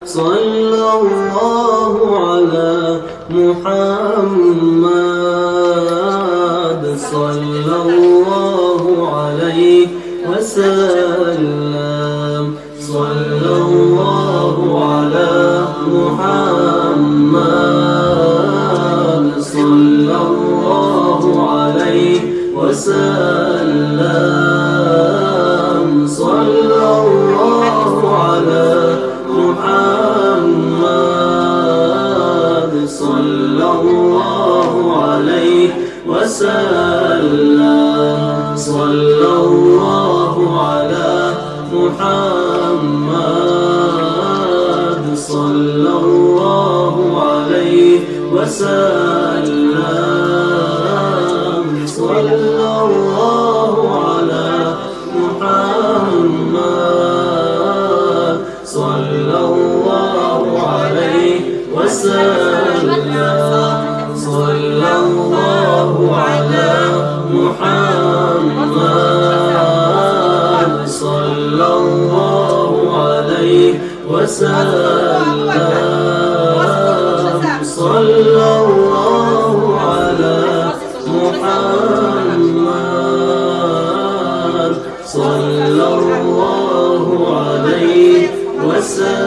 صلى الله على محمد صلى الله عليه وسلم صلى الله على محمد صلى الله عليه وسلم صلى الله على محمد صلى الله عليه وسلم صلى الله على محمد صلى الله عليه وسلم صلى الله على محمد صلى الله عليه وسلم صلى الله على محمد صلى الله عليه وسلم صلى الله على محمد صلى الله عليه وسلم.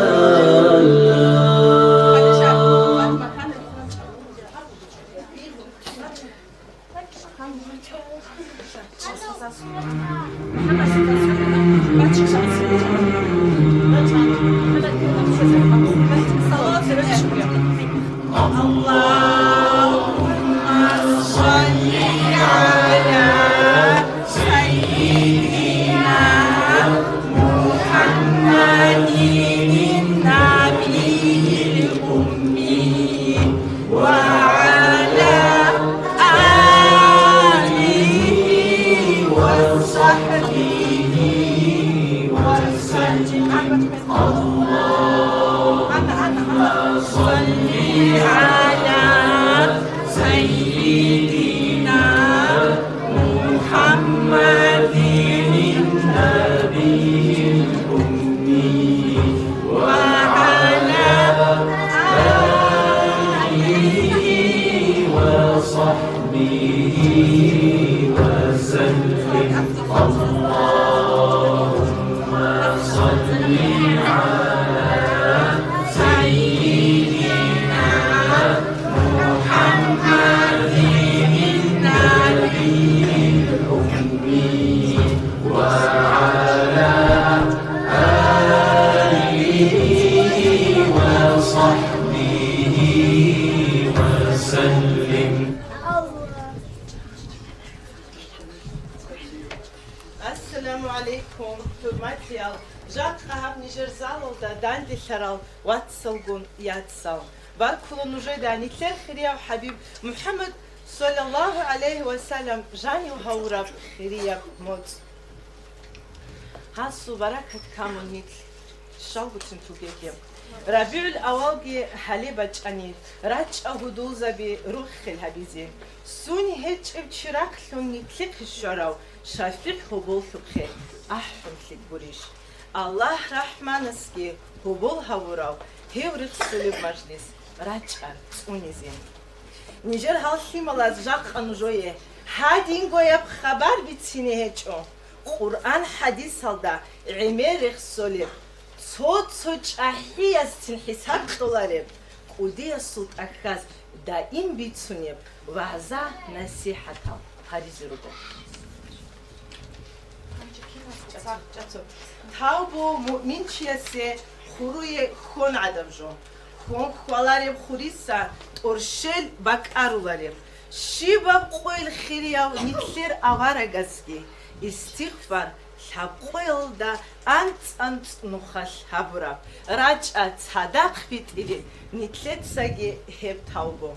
Assalamu alaikum, hürmetli Жатқа Niger залда данди шарал ватсалгун ятсал. Бар кулун уже да нитлер хирия Хабиб Мухаммад саллаллаху алейхи ва саллям жанил хаураб хирия мод. Хасу баракат камун нитл шалгутин тугекем. Рабиул авалги халибач ани рач агудулза би рух хил хабизи. Суни хеч чирак лун нитлик шарау шафир хубул хубхе ахфун хлик буриш. Allah Rahmanski hubul havurav hevrit sulib majlis raçar unizin. Niger halximalaz jaq anujoye hadin goyab xabar bitsine heço. Qur'an hadis halda imerix sulib. Sot soç ahiyastin hisab dolarib. Qudiya sut akhaz daim bitsunib vaza nasihatam. Hadis rubo. Taubo mu'min chiyase khuruye khon adamjo khon khwalarib khurisa torshel bakarularib shibab qoil khiriya nitler avaragaski istighfar lhabqoil da ant nukhal habra raja sadaq bitiri nitletsagi heb taubo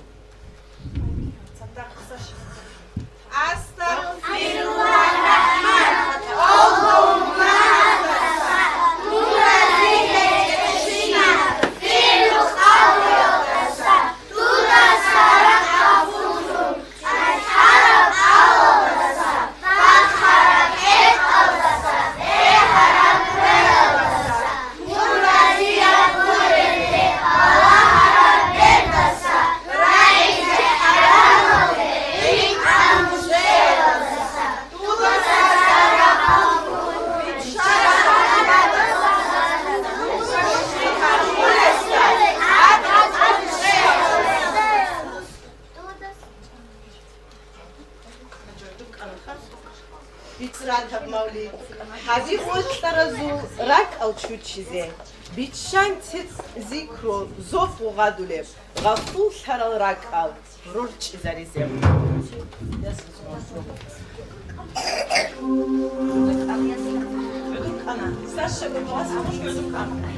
Astaghfirullahal-Rahman Allahumma حالي حبيب والترزو راك أو تشوت شيزين بيتشان تت ذكرو زوف وغادولب غفول ترى راك أو رورتش زاريزم أنا استشهد بالواسطة مش عدوك أنا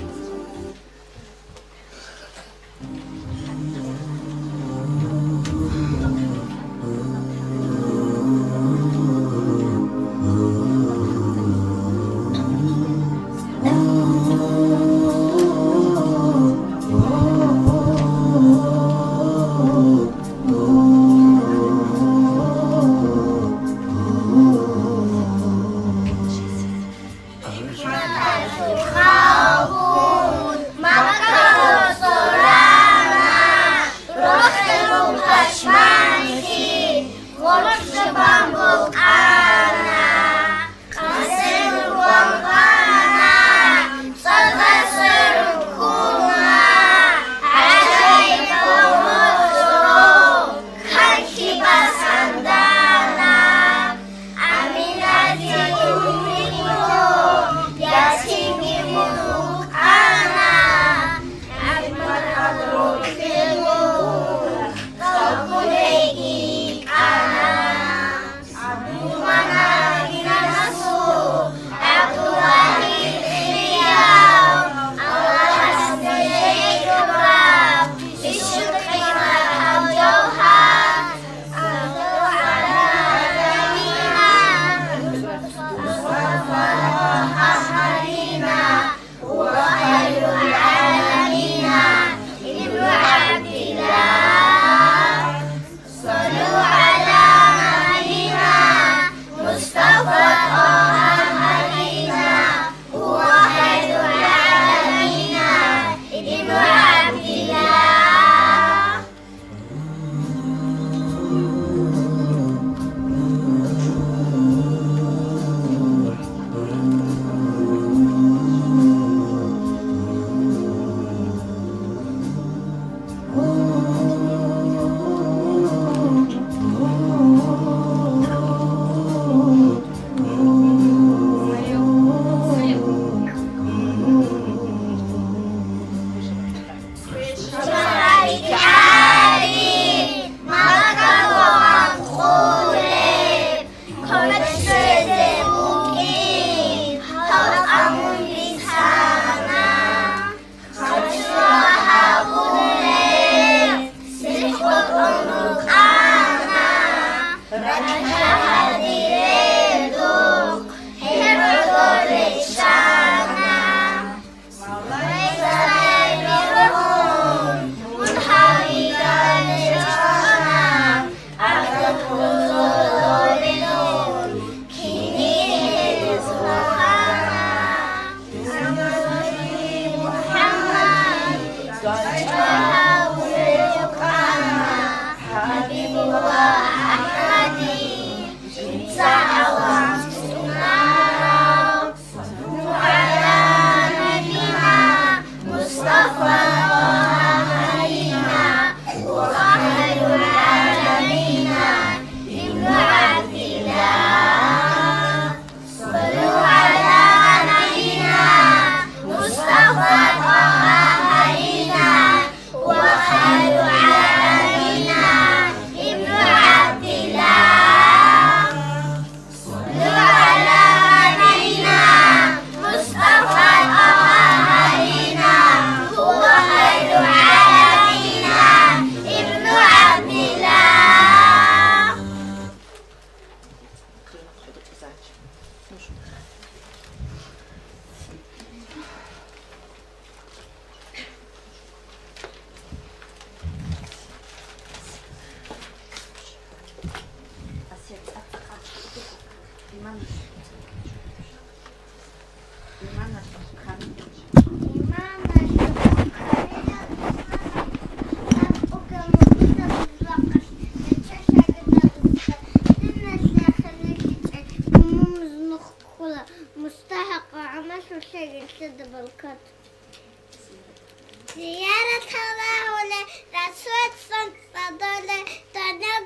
زيارة الله لرسول صلى الله عليه وسلم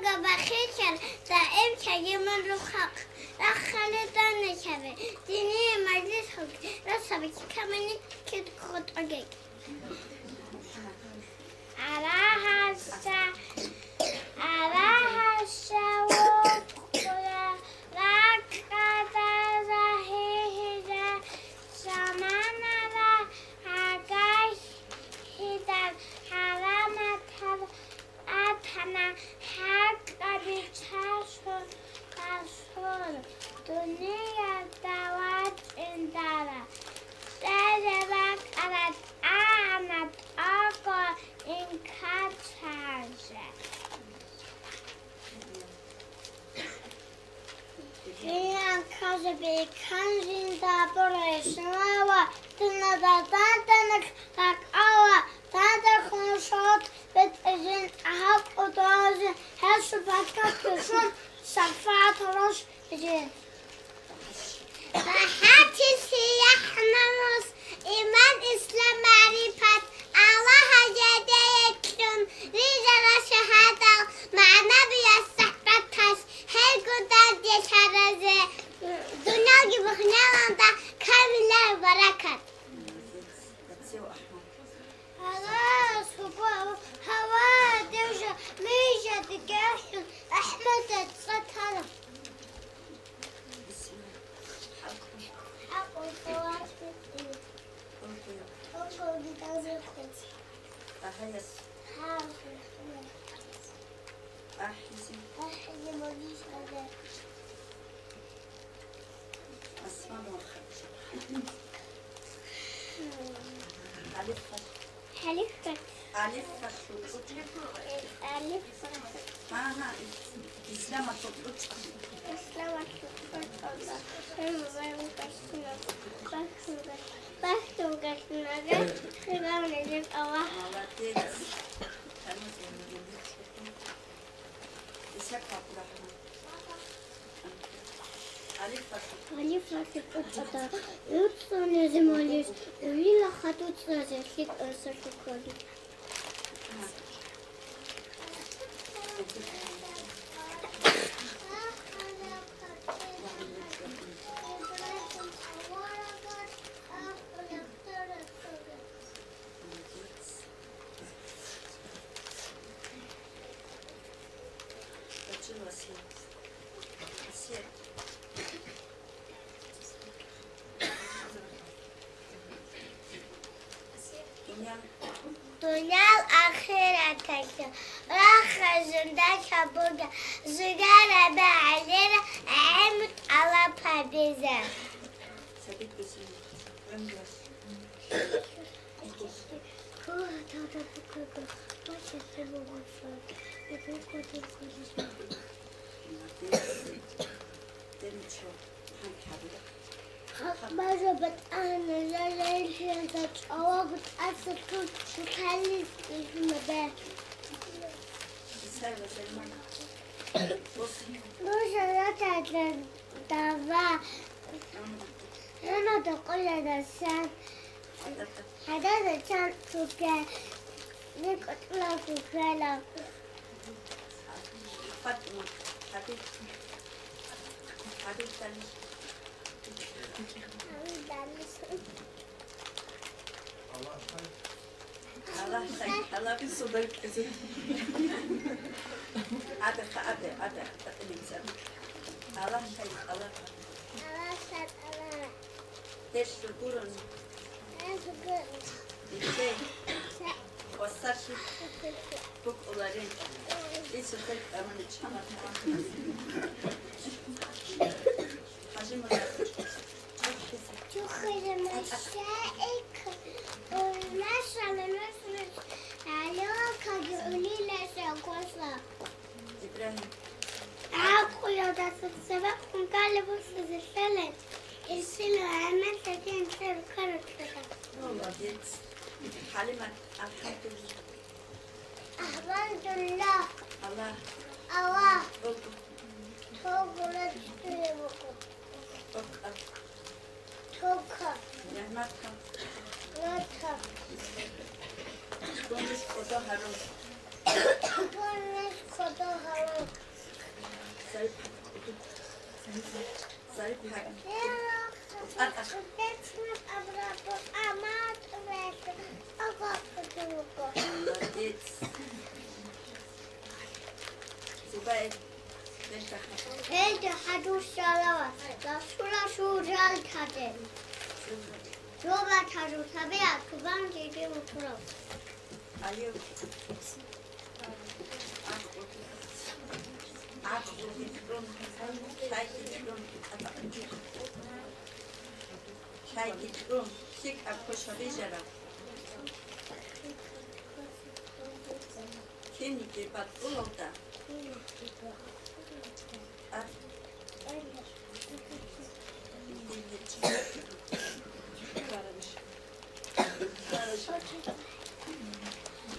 دائم شيء من الحق خالدان نشوه دینی مجلس خوک رسابه که کمانی که خود آگه Dunia dawat indara. Derek arat amat aga in katarze. Ian kaze be kanjin da boreshnawa. Tuna da tantanak tak awa. Tanta konshot bet ezin ahab odazin. Her şu batkat kuşun şafat roş ezin. هرچی سیاه نموز ایمان اسلام معرفت الله هجده یکتون ریزه را شهده معنا بیا صحبت هست هر گودر دیشه رازه دنیا گی بخنالانده کامله برکت هوا دوشه میشه دیگه احمد تصطرم دنیا آخرتک رخ زنده کبوده زگر به علیه عمد على پردیزه مرة بتأنا ليل هذا أوقات أسكت شكلي المبات. مش أنا تعلم دعوة. أنا تقول هذا الشان. هذا الشان سكر. نقطع سكر. فاطمة حبيبتي حبيبتي الله خير الله في صدق هذا الإنسان الله خير الله خير الله ليش تقولون ليش وصلت بق أولادين ليش صدق أمانة شمال حجم تخرج مشائك ونشر نشر عليك يقولي لك قصة إبراهيم أقول يا دكتور سبقكم قال بص الثلاث السنة عملت تين كرت والله جيت حليمة الحمد لله الحمد لله الله الله بقى توقلت بقى توقع نعمتها نتها كونش خدا هرم كونش خدا هرم سلام Sarı pek. Молодец. Зубай. هيدا حدوش شلوات لا شو جال كده جوبا حدوش تبيع كبان جيجي وكرو Алио. Çay içiyorum. Şık akışa becerem. Kendi bat ulukta.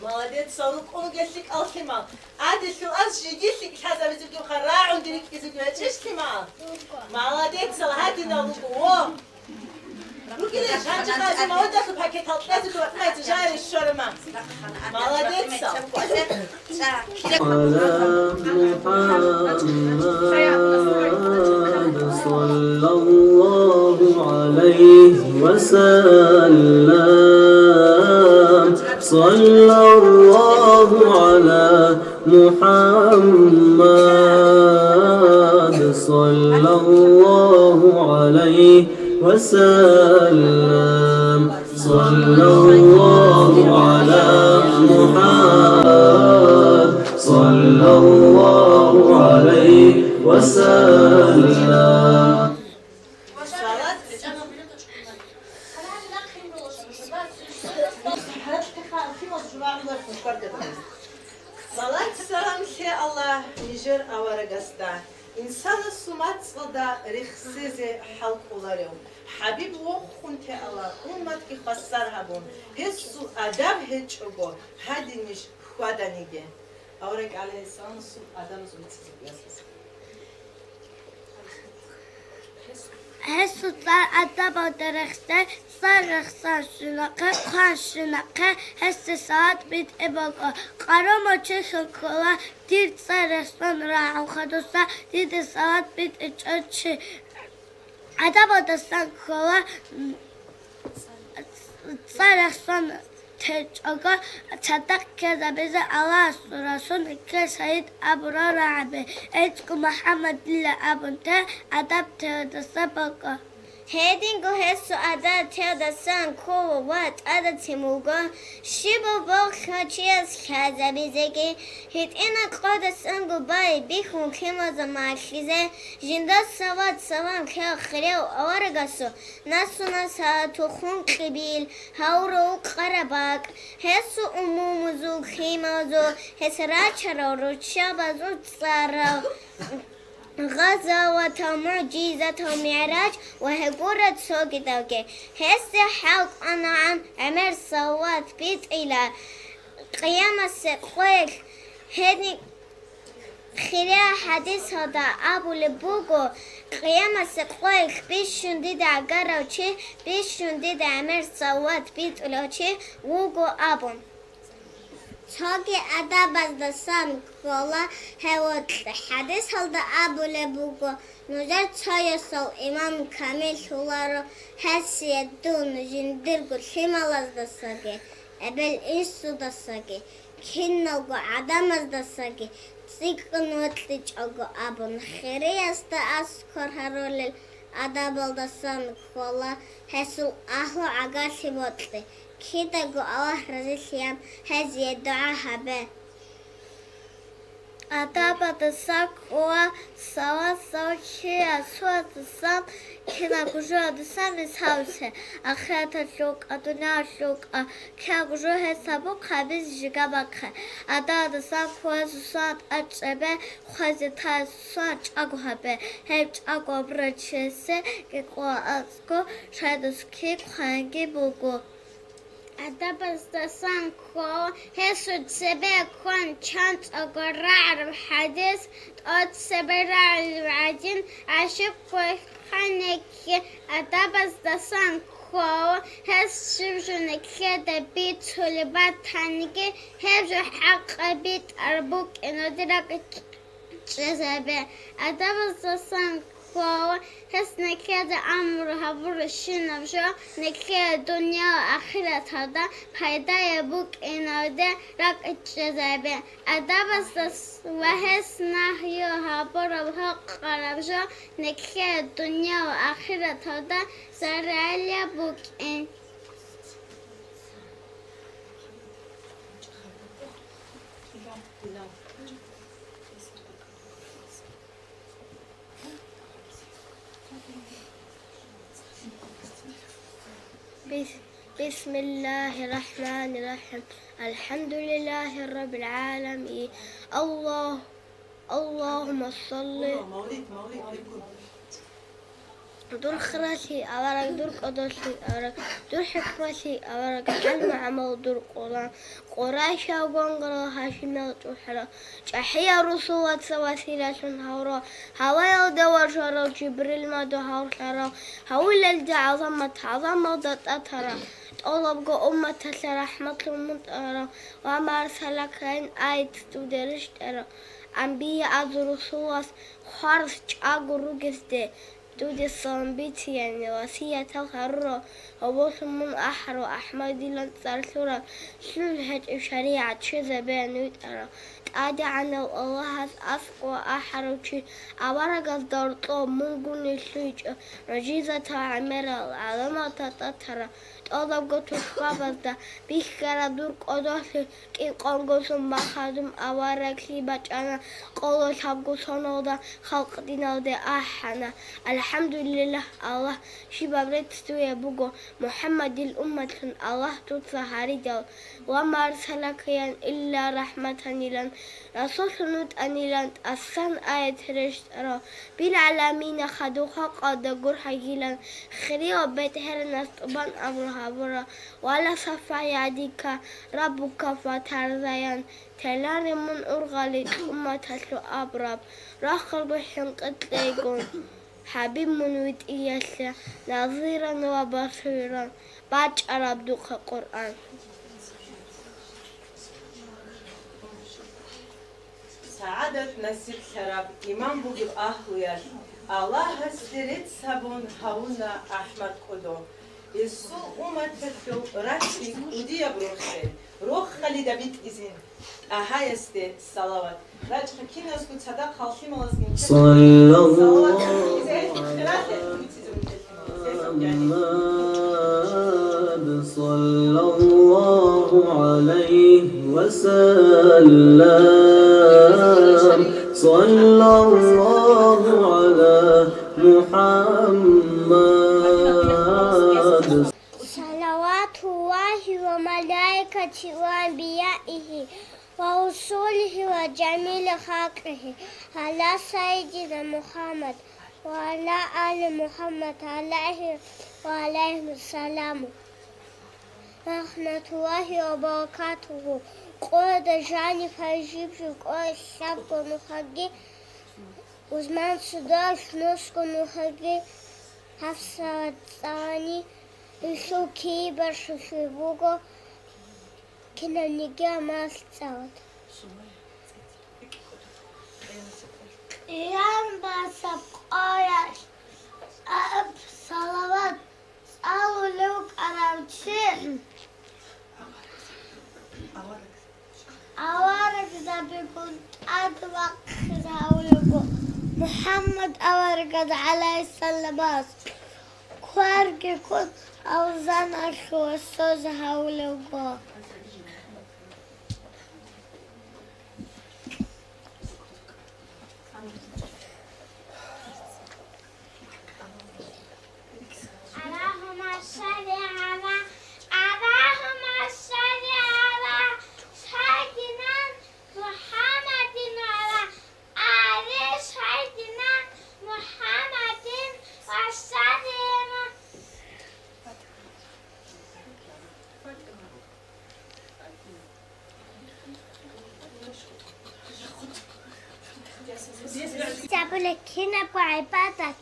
молодец صاروخ onu geçtik al kemal عادي شو أصجي جيتك هذا بزوجي خراع ودريك بزوجي هتشش كمان молодец هاتي نلقوه روكي ليش هنجي خازي ما ودك بحكي تطلعت وقتها تجاري الشرمة молодец على محمد صلى الله عليه وسلم صلى الله على محمد صلى الله عليه وسلم صلى الله على محمد صلى الله عليه وسلم صلاة سلام شيء الله نجر أورجستا إنسان السمات صدا رخصة حلق ولاريو حبيب وخنت الله أمت إخسرها بون هسو أدب هتشوجو هادي مش خدانيجي أورج عليه السلام سو أدم زوجي هسه صار أدب درخته صار رخصة شنقة خان شنقة هسه ساعات بيت إبقى قرامة تشخن كلا دير صار رخصان راح وخدوسا دير ساعات بيت إتش أدب دستان كلا صار رخصان تجاga صدق كذا بز الله رسول كسيد أبرا رعبه إتكو محمد الله أبنته أدب تدسبق هيدينغو هسو أدا تدسان كو وات أدا تيموغو شبو بوخ چيز خازا بزيگي هيد إنا قادسانغو باي بيخون كما زماشيزه جندا سواد سوام كيو خريو أورغاسو ناسو ناسا تخون قبيل هاورو قرباك هسو أمومزو خيمازو هسراچرو روچابازو تسارو غزوة معجزة معراج وهجورة سوق دوكي هسه حلق أنا عن عمر صوات بيت إلى قيام السقويك هني خلال حديث هذا أبو لبوغو قيام السقويك بيشون ديد عقارو چه بيشون ديد عمر صوات بيت إلى چه ووغو أبو تاگه ادب از دستم کلا هوت حدیث هلده ابو لبوگو نجار چای سال امام کامل شولارو حسیت دون جندرگو شمال از دستگه ابل اینسو دستگه کنالگو آدم از دستگه تیکن وقتی چاگو ابون خیری است از کار هرول ادب از دستم کلا حسول اهل عگاسی وقتی كده جو الله رضي سيام هذه الدعاء هبه أتابع الساق سوا سوا كي أسود السام كنا كجوا السام يسحوشه أخيرا شوك الدنيا شوك كنا كجوا هسابو خبيز جابك أدا السام خوز سات أجبه خوز تاس سات أقوه هيج أقوه برشة كقوا أسكو شايد سكيب خانجي بوجو أدب استسان كو هسود سبع كون شانت أقرع الحديث أد سبع العجين عشق خانك أدب استسان كو هس شبجون كده بيت هلبات تانيكي هبجو حق بيت أربوك إنو درك جذبه أدب استسان وهو حسن كده أمرها برشنا بشو نكيد دنيا وآخرة هذا فايدة يبوك إنه ده رك الجذابة أدبس وحسنا يوها برها قربشو نكيد دنيا وآخرة هذا سرعي يبوك إن بسم الله الرحمن الرحيم الحمد لله رب العالمين اللهم صل دور خراشي أورك دور قدوشي أورك دور حكمتي أورك علم عمل دور قراشة وقنقرة هاشمة وحرة جحية رسوة سواسيلة هورا هوايا دور شرا جبريل ما دهور شرا هول الجع عظمة ضتأترا طلب أمة رحمة المنطرة وما أرسلك إن آيت تدرش ترى أنبياء رسوة خارج أجر جسد دودي الصنبيتي يعني وسيا تغرر وبوس من أحر أحمد لن ترسل سلحة الشريعة شذبان وترى تأدي عن الله أسقى أحر شيء أبرق الدرطو من قن السوج رجيزة عمر العلمة تترى طلب قطو قبضة بيكرا دور قدوسي كي قنقص ما خادم أبرق سيبت أنا قولو شابقو صنودا خلق دينا دي أحنا الحمد لله الله شباب تستوي بوجو محمد الأمة الله تطهري جو وما أرسلك إلا رحمة لنا رسول نوت أنيلان أسان آية رشترا بالعالمين خدوها قد جرح جيلان خريو بيت هرنا طبان أمرها برا ولا صفا يديك ربك فترزيان تلان من أرغلت أمة تسلو أبراب رخل بحن قتليقون حبيب من ودئيسة نظيرا وبصيرا باج أراب دوخ قرآن سعادة نسيب شراب إمام بوجب أخويا الله هستريت سبون هونا أحمد قدو يسوع أمتكو راتي ودي بروخي روح خلي دبيت إزين أهايستي صلوات راج خكينا اسكت صدق خالصي ملازمين صلى الله محمد صلى الله عليه وسلم صلى الله على محمد صلوات الله وملائكته وأنبيائه ورسوله وجميع خلقه على سيدنا محمد وعلى آل محمد عليه وعليهم السلام ورحمة الله وبركاته قد جاني فجيب قد شاب نخجي وزمان صداش نسك نخجي حفصة ثاني يسو كيبر شوشيبوغو كنا نجا ما استوت يام بسب آياش أب صلوات أولوك أرامشي أوارك زبيبون أدوك زاولوكو محمد أوارك عليه السلام خوارك كن أوزان أشو السوز هاولوكو هنا بعبادة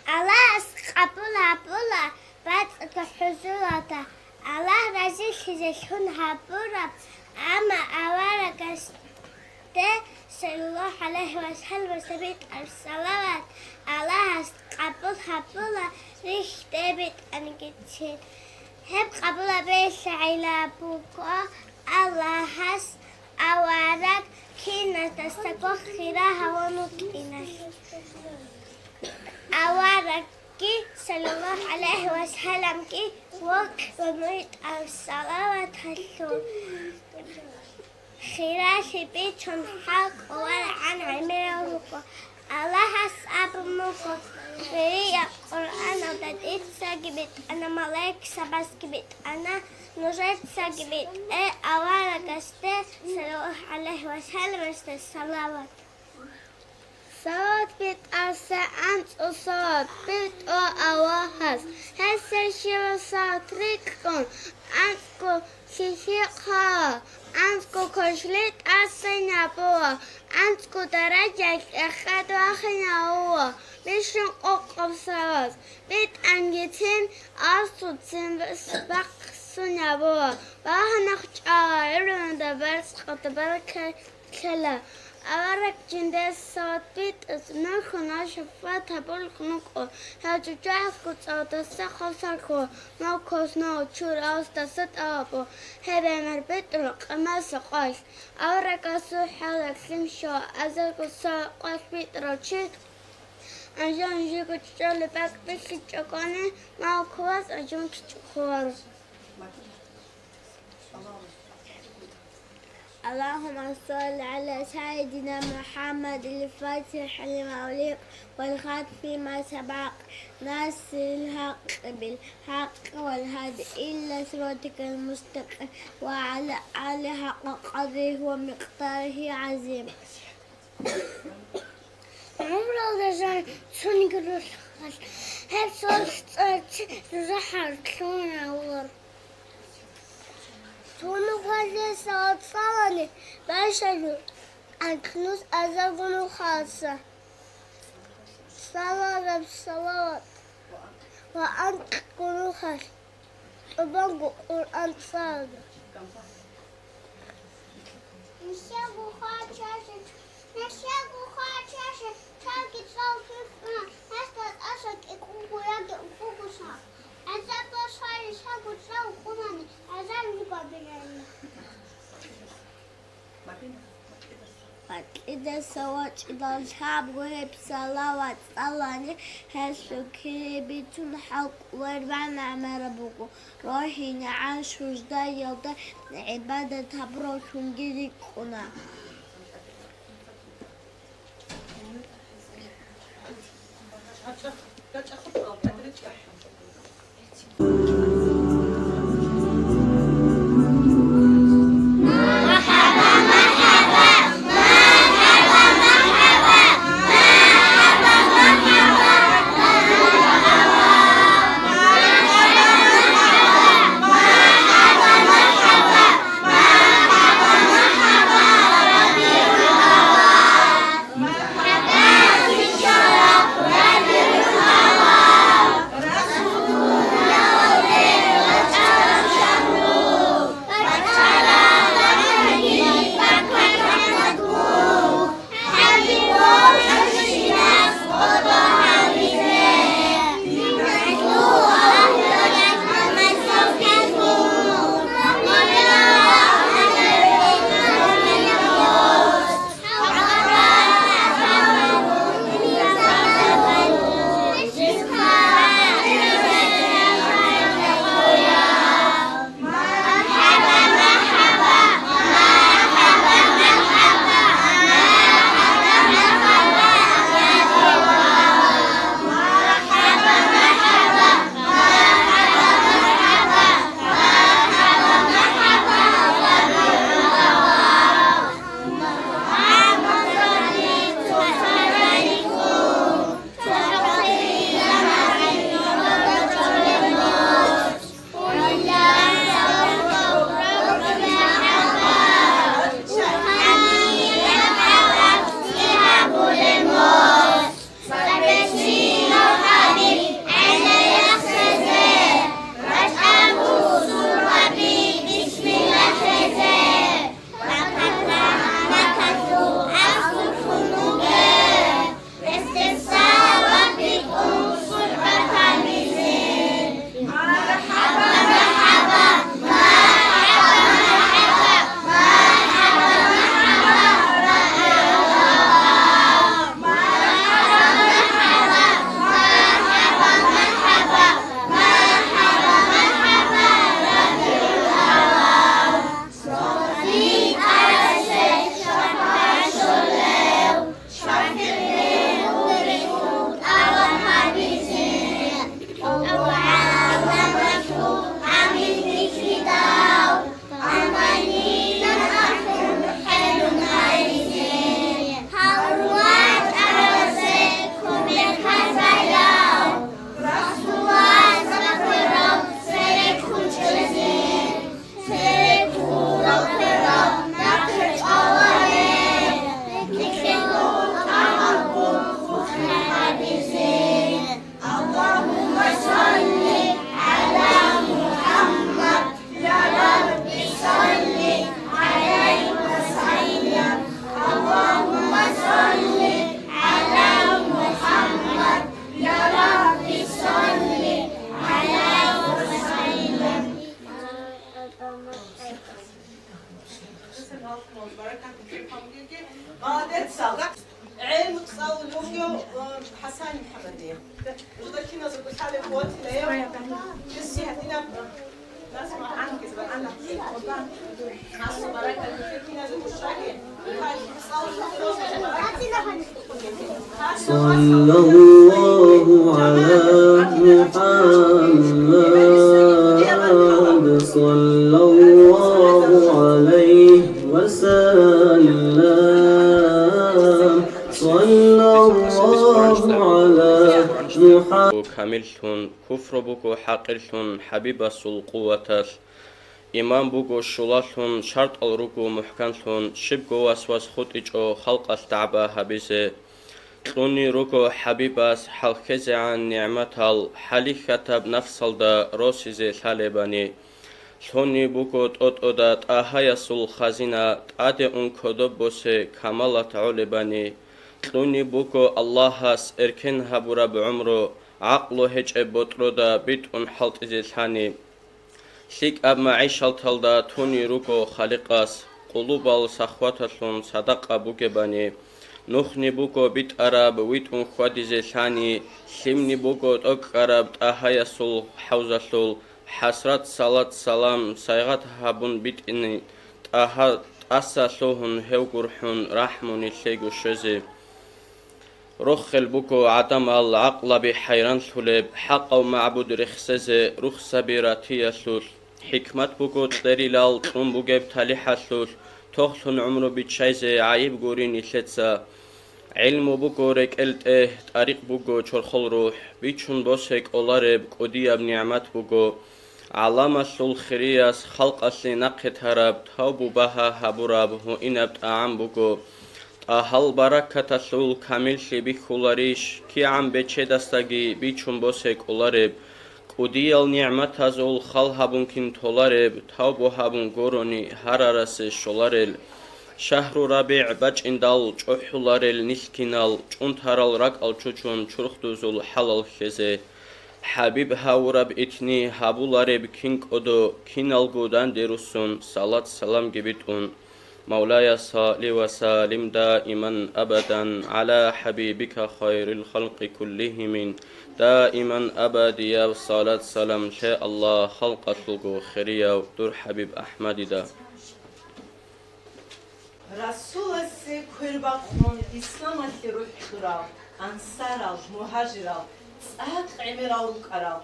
الله قبولها بولا بعد كحزورة الله رزق يشون هبورة أما أورك قصته صلى الله عليه وسلم سبيت الصلوات الله قبول ريشته بيت أنجتين هب قبول بيش على بوكا الله هس أوارك كنا تستقو خيرها ونطينا أوارك صلى الله عليه وسلم كي وقت ومريد الصلوات هلو خيراش بيتهم حق ولا عن عمره الله أصحاب موكو فريق قرآن ودادئت ساجبت أنا ملاك سباس جبت أنا نجات ساجبت أولا قصته صلى الله عليه وسلم الصلوات صوت بيت أنت وصوت بيت أواهس هسه شو صوت ريكون أنتكو شيشيقها أنتكو كشلت أسنابوا أنتكو درجة أخذ وأخنا هو بيشن أقب صوت بيت أنجتين أصوتين بسبق سنابوا باهنخ عيرون دبرس قطبرك كلا أورك جندس صوت بيت اسمه خنا شفت هبول خنوكو هاجو جاهكو صوت السخو سركو موكوس نو تشور أستسد أبو هبه مربيت رقم سقاش أورك أسو حالك سمشو أزاكو ساقاش بيت روشيت أجان جيكو تشالي باك بيكي تشاكوني موكوس أجان تشاكوار اللهم صل على سيدنا محمد الفاتح لما أغلق والخاتم ما سبق ناصر الحق بالحق والهادي إلى صراطك المستقيم وعلى آله حق قدره ومقداره عظيم. عمره دجاج سوني قدر هل صوت زحر كلون أول تونو خالي صوت باشلو أكنوس أزاقونو خاصة صلوات وأنت قولو خاص وبنقو قرآن صادق نشاقو خاصة تاكي صوتنا نستطيع أسك إكوكو يجي إكوكو صار أزاق صار شاقو تساو قماني أزاق نقابلنا إذا سوت إذا الشعب وهي بصلوات صلاني هسو كريبتون حق وربعنا مربوكو روحي عاش وجدا يلدا عبادة بروشون جدي كنا молодец, солдат. علم تصاول لوجيو حسن محمدي. وده كنا زبط حالي قوتي ليه. جسي هتينا نسمع عنك زبط عنك. ناس بركة كنا زبط شاكي. صلى الله على محمد صلى الله عليه وسلم صلى الله على محمد كاملتون كفر بوكو حقلتون حبيب القوة إمام بوكو شلاتون شرط الركو محكمتون شبكو وسواس خطيجو خلق التعبا حبيزه توني ركو حبيباس حلقزي عن نعمة الحالي خطب نفسل دا روسيزي ثالباني توني بوكو تود تاهايا سول خزينة تادي انكودو بوسي كمالات علباني توني بوكو اللهس اركن هبورا بعمرو عقلو هج بطرو دا بيت انحلت ازي ثاني شيك اب معيشال تلدا توني روكو خالقاس قلوبال سخواتلون صدق بوكباني نخني بوكو بيت عرب ويت انخوادي زي ثاني سيمني بوكو توك عرب تاهايا سول حوزة حسرات صلاة سلام سايغات هابون بيت اني تاها تاسا سوهن هوغرحون رحمون الشيغو شزي روخل بوكو عدم العقل بحيران ثلب حق ومعبود رخصزي رخصة براتية ثل حكمت بوكو تدريلال تون بوغيب تاليحة ثل توخلن عمرو بيتشايزي عيب غورين إثلتسا علم بوكو ركلت طريق بوكو چرخل روح بيچون بوسك اولارب قدياب نعمت بوكو علامة سول خرياس خلق أصلي نقت هرب توبو بها هبوراب هو إنبت أعم بوكو أهل بركة سول كامل شبي خولاريش كي عم بيچه دستاگي بيچون بوسك اولارب قديال نعمت هزول خل هبون كن تولارب توبو هبون غوروني هرارس شولارل شهر ربيع بچ اندال چوحولارل نسكينال چونتارال رقال چوچون چرختوزول حلال خزه حبيب هاورب اتني هابولارب كينك اودو كينال گودان ديروسون صلاة سلام جبتون مولاي صل وسلم دائما أبدا على حبيبك خير الخلق كلهم دائما أبديا صلاة سلام شاء الله خلق سلقو خيريا دور حبيب أحمد دا رسول السي كرباقون إسلام اللي روح خرال أنصار المهاجر تساق عمرال وكرال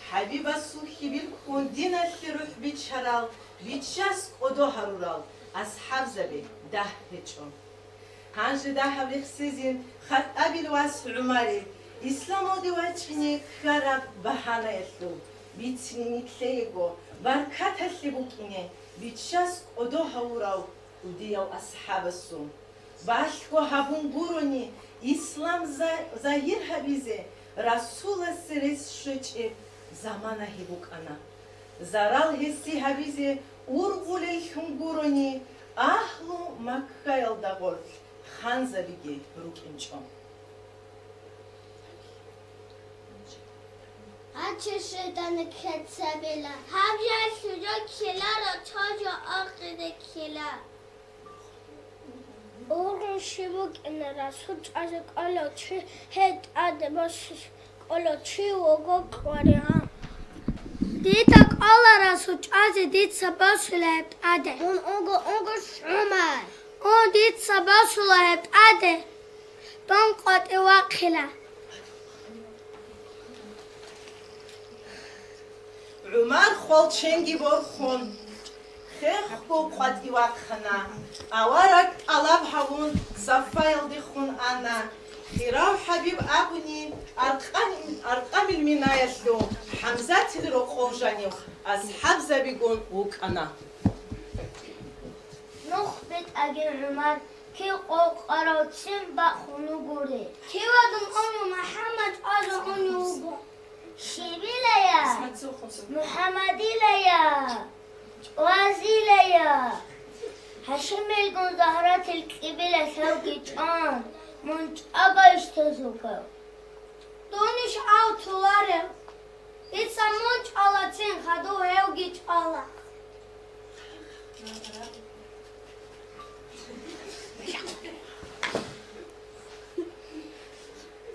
حبيب السوخي بالكون دين اللي روح بيتشرال بيتشاس قدو هرورال أصحاب زبي ده هجون هانج ده حبلي خسيزين خط أبي الواس عمري إسلام ودي واجهني خراب بحانا يسلو بيتني تليغو بركات اللي بوكيني بيتشاس قدو هوراو وديال أصحاب السوم باشكو هابون بوروني إسلام زاهر حبيزي رسول السرس شوچي زمانا هبوك أنا زارال هسي حبيزي ургулей хумгурони ахлу макхайл дагор ханзабиги рукинчом Açışıdan ketsebila Habya suca kilara çocuğa akıda kila Oğlum şibuk inara suç azık alo çi het adı basış alo çi ogo kwari ha Ditak alara suç azı dit sabasula hep adı Ongo şumay O dit sabasula hep adı Don qat iwakila عمر خال چنگی بر خون خیخ بو قدی وقتنا آورک علب هون زفایل دی خون آنا خیراو حبیب ابونی ارقام المنایشلو حمزه تلی رو خوشانیو از حبزه بیگون وک آنا نخبت اگر عمر کی قوق آراتیم با خونو گوره کی ودم آنو محمد آزو آنو بو شیبی لیا محمدی لیا وازی لیا هشم الگون زهرات القبل سوقی چان منچ اگایش تزوکو دونش آو تولاره ایتسا منچ آلاتین خدو هوگی چالا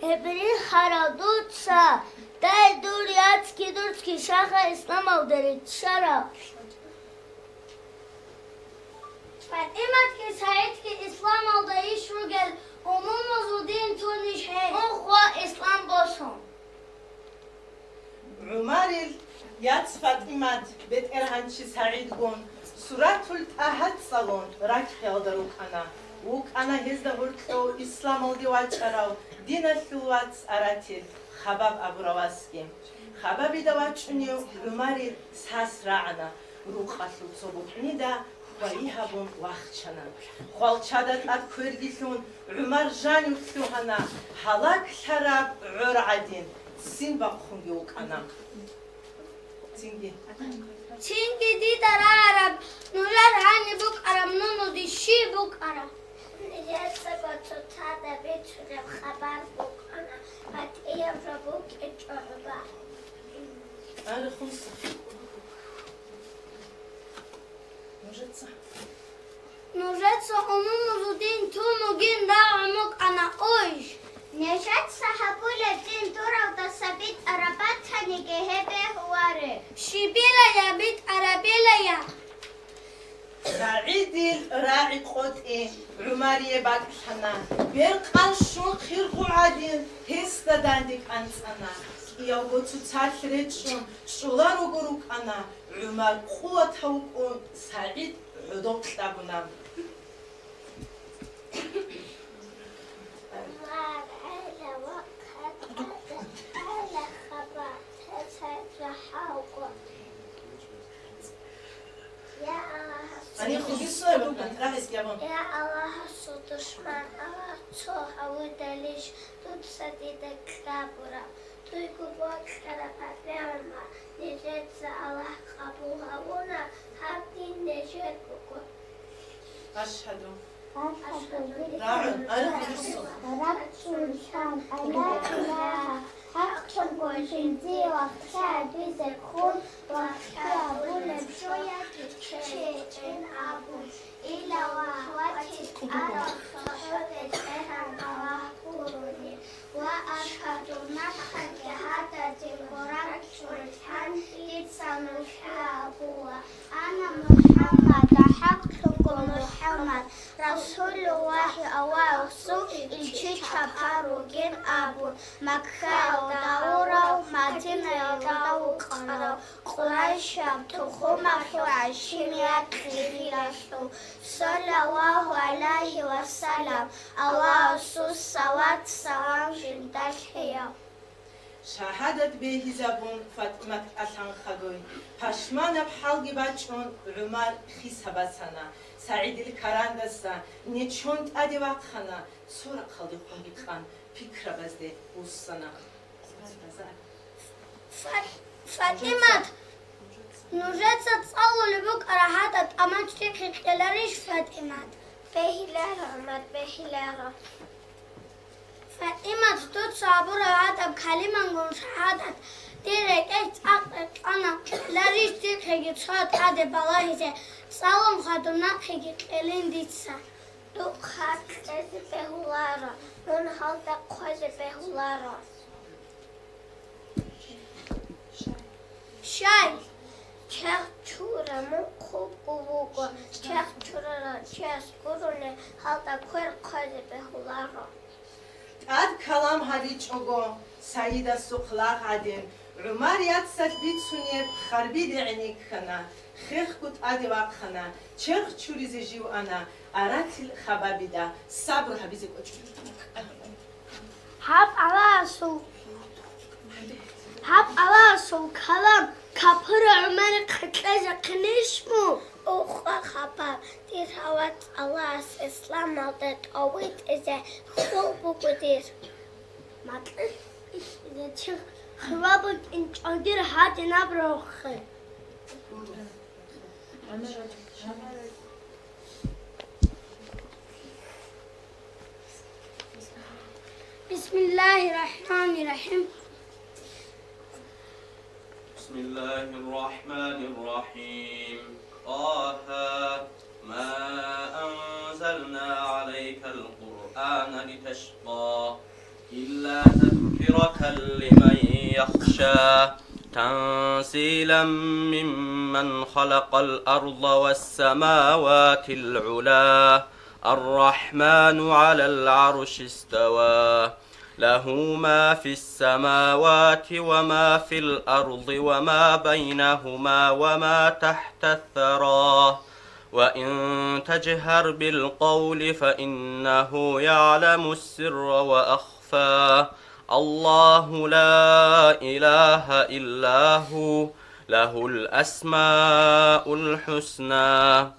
Hebrin haradutsa. Dai durski şaha İslam avdarit şara. Fatimat ki Said ki İslam avdayış rugel. Umum mazudin tuniş hey. Oğwa İslam bosun. عمر يات فاطمة بيت إرهانشي سعيد قون سورة الأحد صالون راك خيالدروك أنا وك أنا هزدا ورتلو إسلام الدي واتشاراو دين الثلوات أراتيل خباب أبو رواسكي خبابي دواتشنيو عمر ساس راعنا روخ أسلو صبوك ندا وإيهابون واخشنا خوالشادت أدكويرجيثون عمر جانيو ثلوهنا حلاك شراب عرعدين سين باخون يوك أنا Çünkü didar Arap, nurar hani buk Arap, nunu dişi buk Arap. Niyetse batutada bitirip haber buk ana, batiye buk içorba. أنا خمسة نجتسا Nujetse onun nuzudin tunu gin da amuk ana oy. Neşet sahabule din duravda sabit arabat hani gehebe huare. Şibila ya bit arabila ya. سعيد الراعي قوتي عمري باك حنا بيرقان شو خير قعدين هستا داندك أنت أنا يا بوتو تاثرتشون شولار وقروك أنا عمر قوة هوكون سعيد عدوك تابنا أنا خبيصة لو كنت راح يسكبون يا الله صدشمن الله صوها ودليش تتصديد كلابورا تويكو بوك كرافات بيرما نجد الله قبوها ونا حبتين نجد بكو أشهد راعد أنا خبيصة رب سلطان لا إله حق وجنزي وخشى بزخون وخشى بشوية تشين أبو إلا وهوتي أرى صحبة إهان وحورني وأشهد نفخك هذا القرآن سلطان يتسمح أبوه أنا محمد حقكم محمد رسول الله أواسو إلشيشا باروجين أبو مكة وداورا مدينة وداوكرا قريشا تخوما وعشيميات خليلاشو صلى الله عليه وسلم أواسو سوات سلام جندشيا شهادة به زبون فاطمة أسان خدوي پشمان بحلقي بچون عمر خيس هبسانا سعيد الكراندسا نيچون تادي وقخنا سورة خلقي خونگي خان فكرة بزده بوسانا فاطمة نجت تصور لبوك أراحات أمان تشتكي خلاليش فاطمة بهلالة عمر بهلالة فاطمة تتصابر هذا بكلمة نقول شهادة ديرك أقلق أنا لاريش تيجي تشهد هذا بالله سلام خدمنا خيجي قلين ديتسا دو خاك بهولارا من هذا قاز بهولارا شاي چخ چورا من خوب بوگو چخ چورا چس گرونه هذا كل قاز بهولارا تاد كلام هادي چوغو سعيدة سوقلاق عدين عمر ياتسات بيت سونيب خربي دعنيك خنا خيخ كت آدي واقخنا چرخ چوريزي جيو أنا أراتل خبابي دا صبر حبيزي كوچو هب على سو كلام كبر عمر قتلز قنشمو أخوة خبر دير هوات الله إسلام مالدت أويت إذا خوب قدير مطلب إذا تشغ خرابك إنت أدير هاتي نبروخي بسم الله الرحمن الرحيم بسم الله الرحمن الرحيم طه ما أنزلنا عليك القرآن لتشقى إلا تذكرة لمن يخشى تنزيلا ممن خلق الأرض والسماوات العلا الرحمن على العرش استوى له ما في السماوات وما في الأرض وما بينهما وما تحت الثرى وإن تجهر بالقول فإنه يعلم السر وأخفى الله لا إله إلا هو له الأسماء الحسنى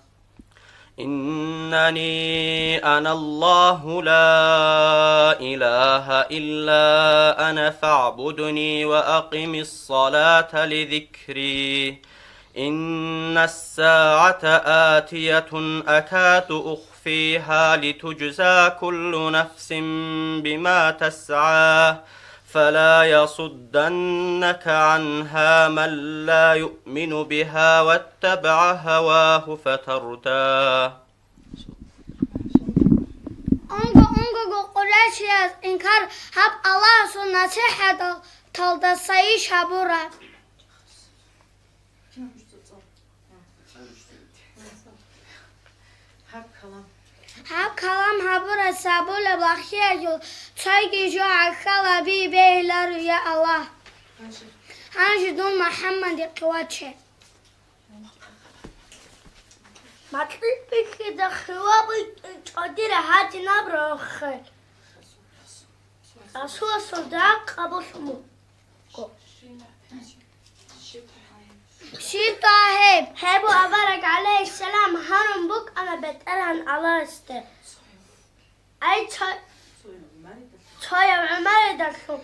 إنني أنا الله لا إله إلا أنا فاعبدني وأقم الصلاة لذكري إن الساعة آتية أكاد أخفيها لتجزى كل نفس بما تسعى فلا يصدنك عنها من لا يؤمن بها واتبع هواه فتردى. Ongo Quraysh inkar hab Allah sunnati hada talda sayı şabura. Hab kalam habura sabula bakhiyaju çaygi jo akhala bi beyler ya Allah. Hanji dun Muhammed qwache. Matrik ki da khwab qadir haj nabrokh. Asu صدق ابو شمو. شيب طاهب هبو أبارك عليه السلام هرم بك أنا بتأرهن على استه أي تاي عمر دكتور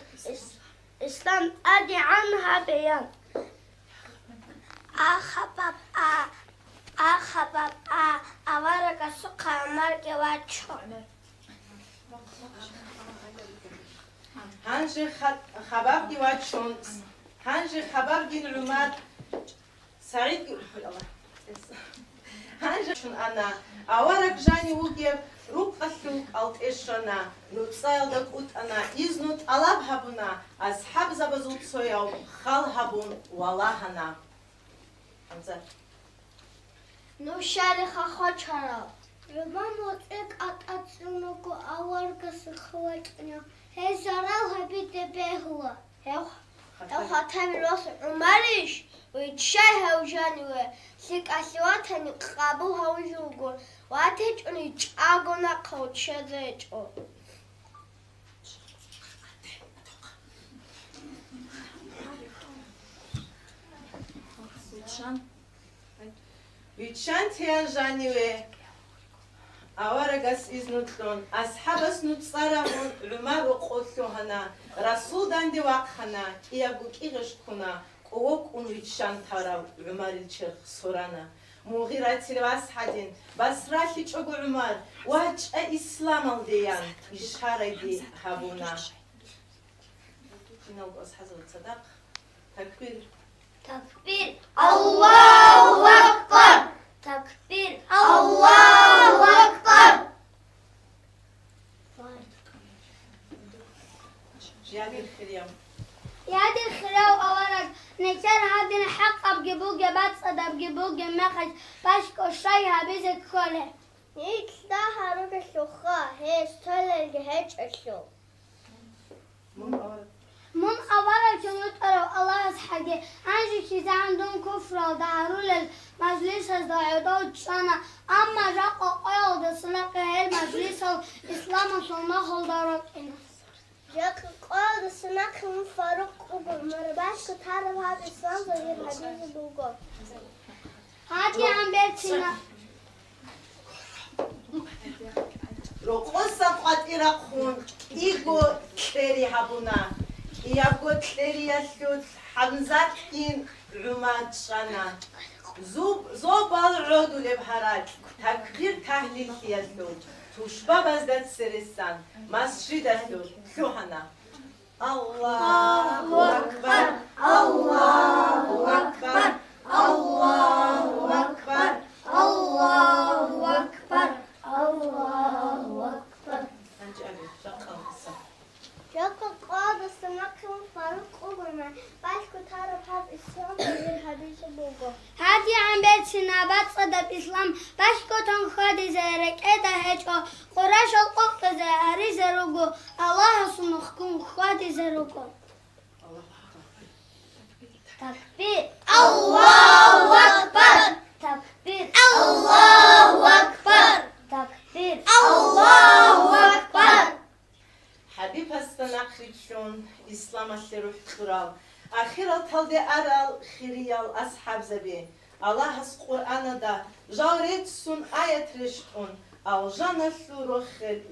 إسلام أدي عنها بيان أخبب أبارك السقى عمر كواتشو هنجي خبر دي واتشون هنجي خبر دي العمر سعيد الله هنجي أنا أورك جاني وجيب روك أسلوك ألت إشنا نتصيل دك أوت أنا إزنوت ألاب هبنا أصحاب زبزوت صياو خال هبون والله هنا أنزل نو شارخ خاطرة ربما وطيك أتأتسونكو أورك سخواتنا هي زراو هبيت بهوا هو خاتم راس عمرش ويتشاي هوجاني سيك أسواتني قابو هوجوغو واتج أني تشاغونا قوت شذيجو ويتشان تيان جاني أورجس إزنوتلون أصحابس نتصارمون عمر وقوتلو هنا رسول داندي واقحنا إيابوك إغش كنا قوك ونويتشان تارا عمر الشيخ سورانا مغيرات الواس حدين بس راشي تشوغو عمر واج إسلام الديان إشارة دي هابونا نوغ أصحاب الصدق تكبير تكبير الله أكبر تكبير الله أكبر يا دي الخلاو أورك نكسر هادين حق أبجيبوك بات صد أبجيبوك مخش باش كشاي هبيزك كله هيك ده هروك الشوخة هيش تلل هيش الشو من أورك جنود أرو الله أسحقه هنجي كذا عندهم كفر ودارول المجلس الزعيدات سنة أما رقا قيود سنة المجلس الإسلام سنة خلدارك إنا جاك قيود سنة من فاروق أقول مرباش كتعرف هذا الإسلام زي الحديث دوغو هاتي عن بيتنا رقصة قد إرقون إيغو تيري هابونا يابو تيري يسلوت حمزات إن عماد شانا زوبال عودو لبهارات تكبير تحليل يسلوت توشبا بزدت سرسان مسجد يسلوت سوحنا الله أكبر الله أكبر الله أكبر الله أكبر الله أكبر هجا قرش القط زهري زروجو الله سنخكم خادي زروجو تكبير الله أكبر تكبير الله أكبر تكبير الله أكبر حبيب هستنا خريجون إسلام الروح ترال آخر التالد أرال خيريال أصحاب زبي الله هس قرآن دا جاريت سون آيات رشتون أو جانا روح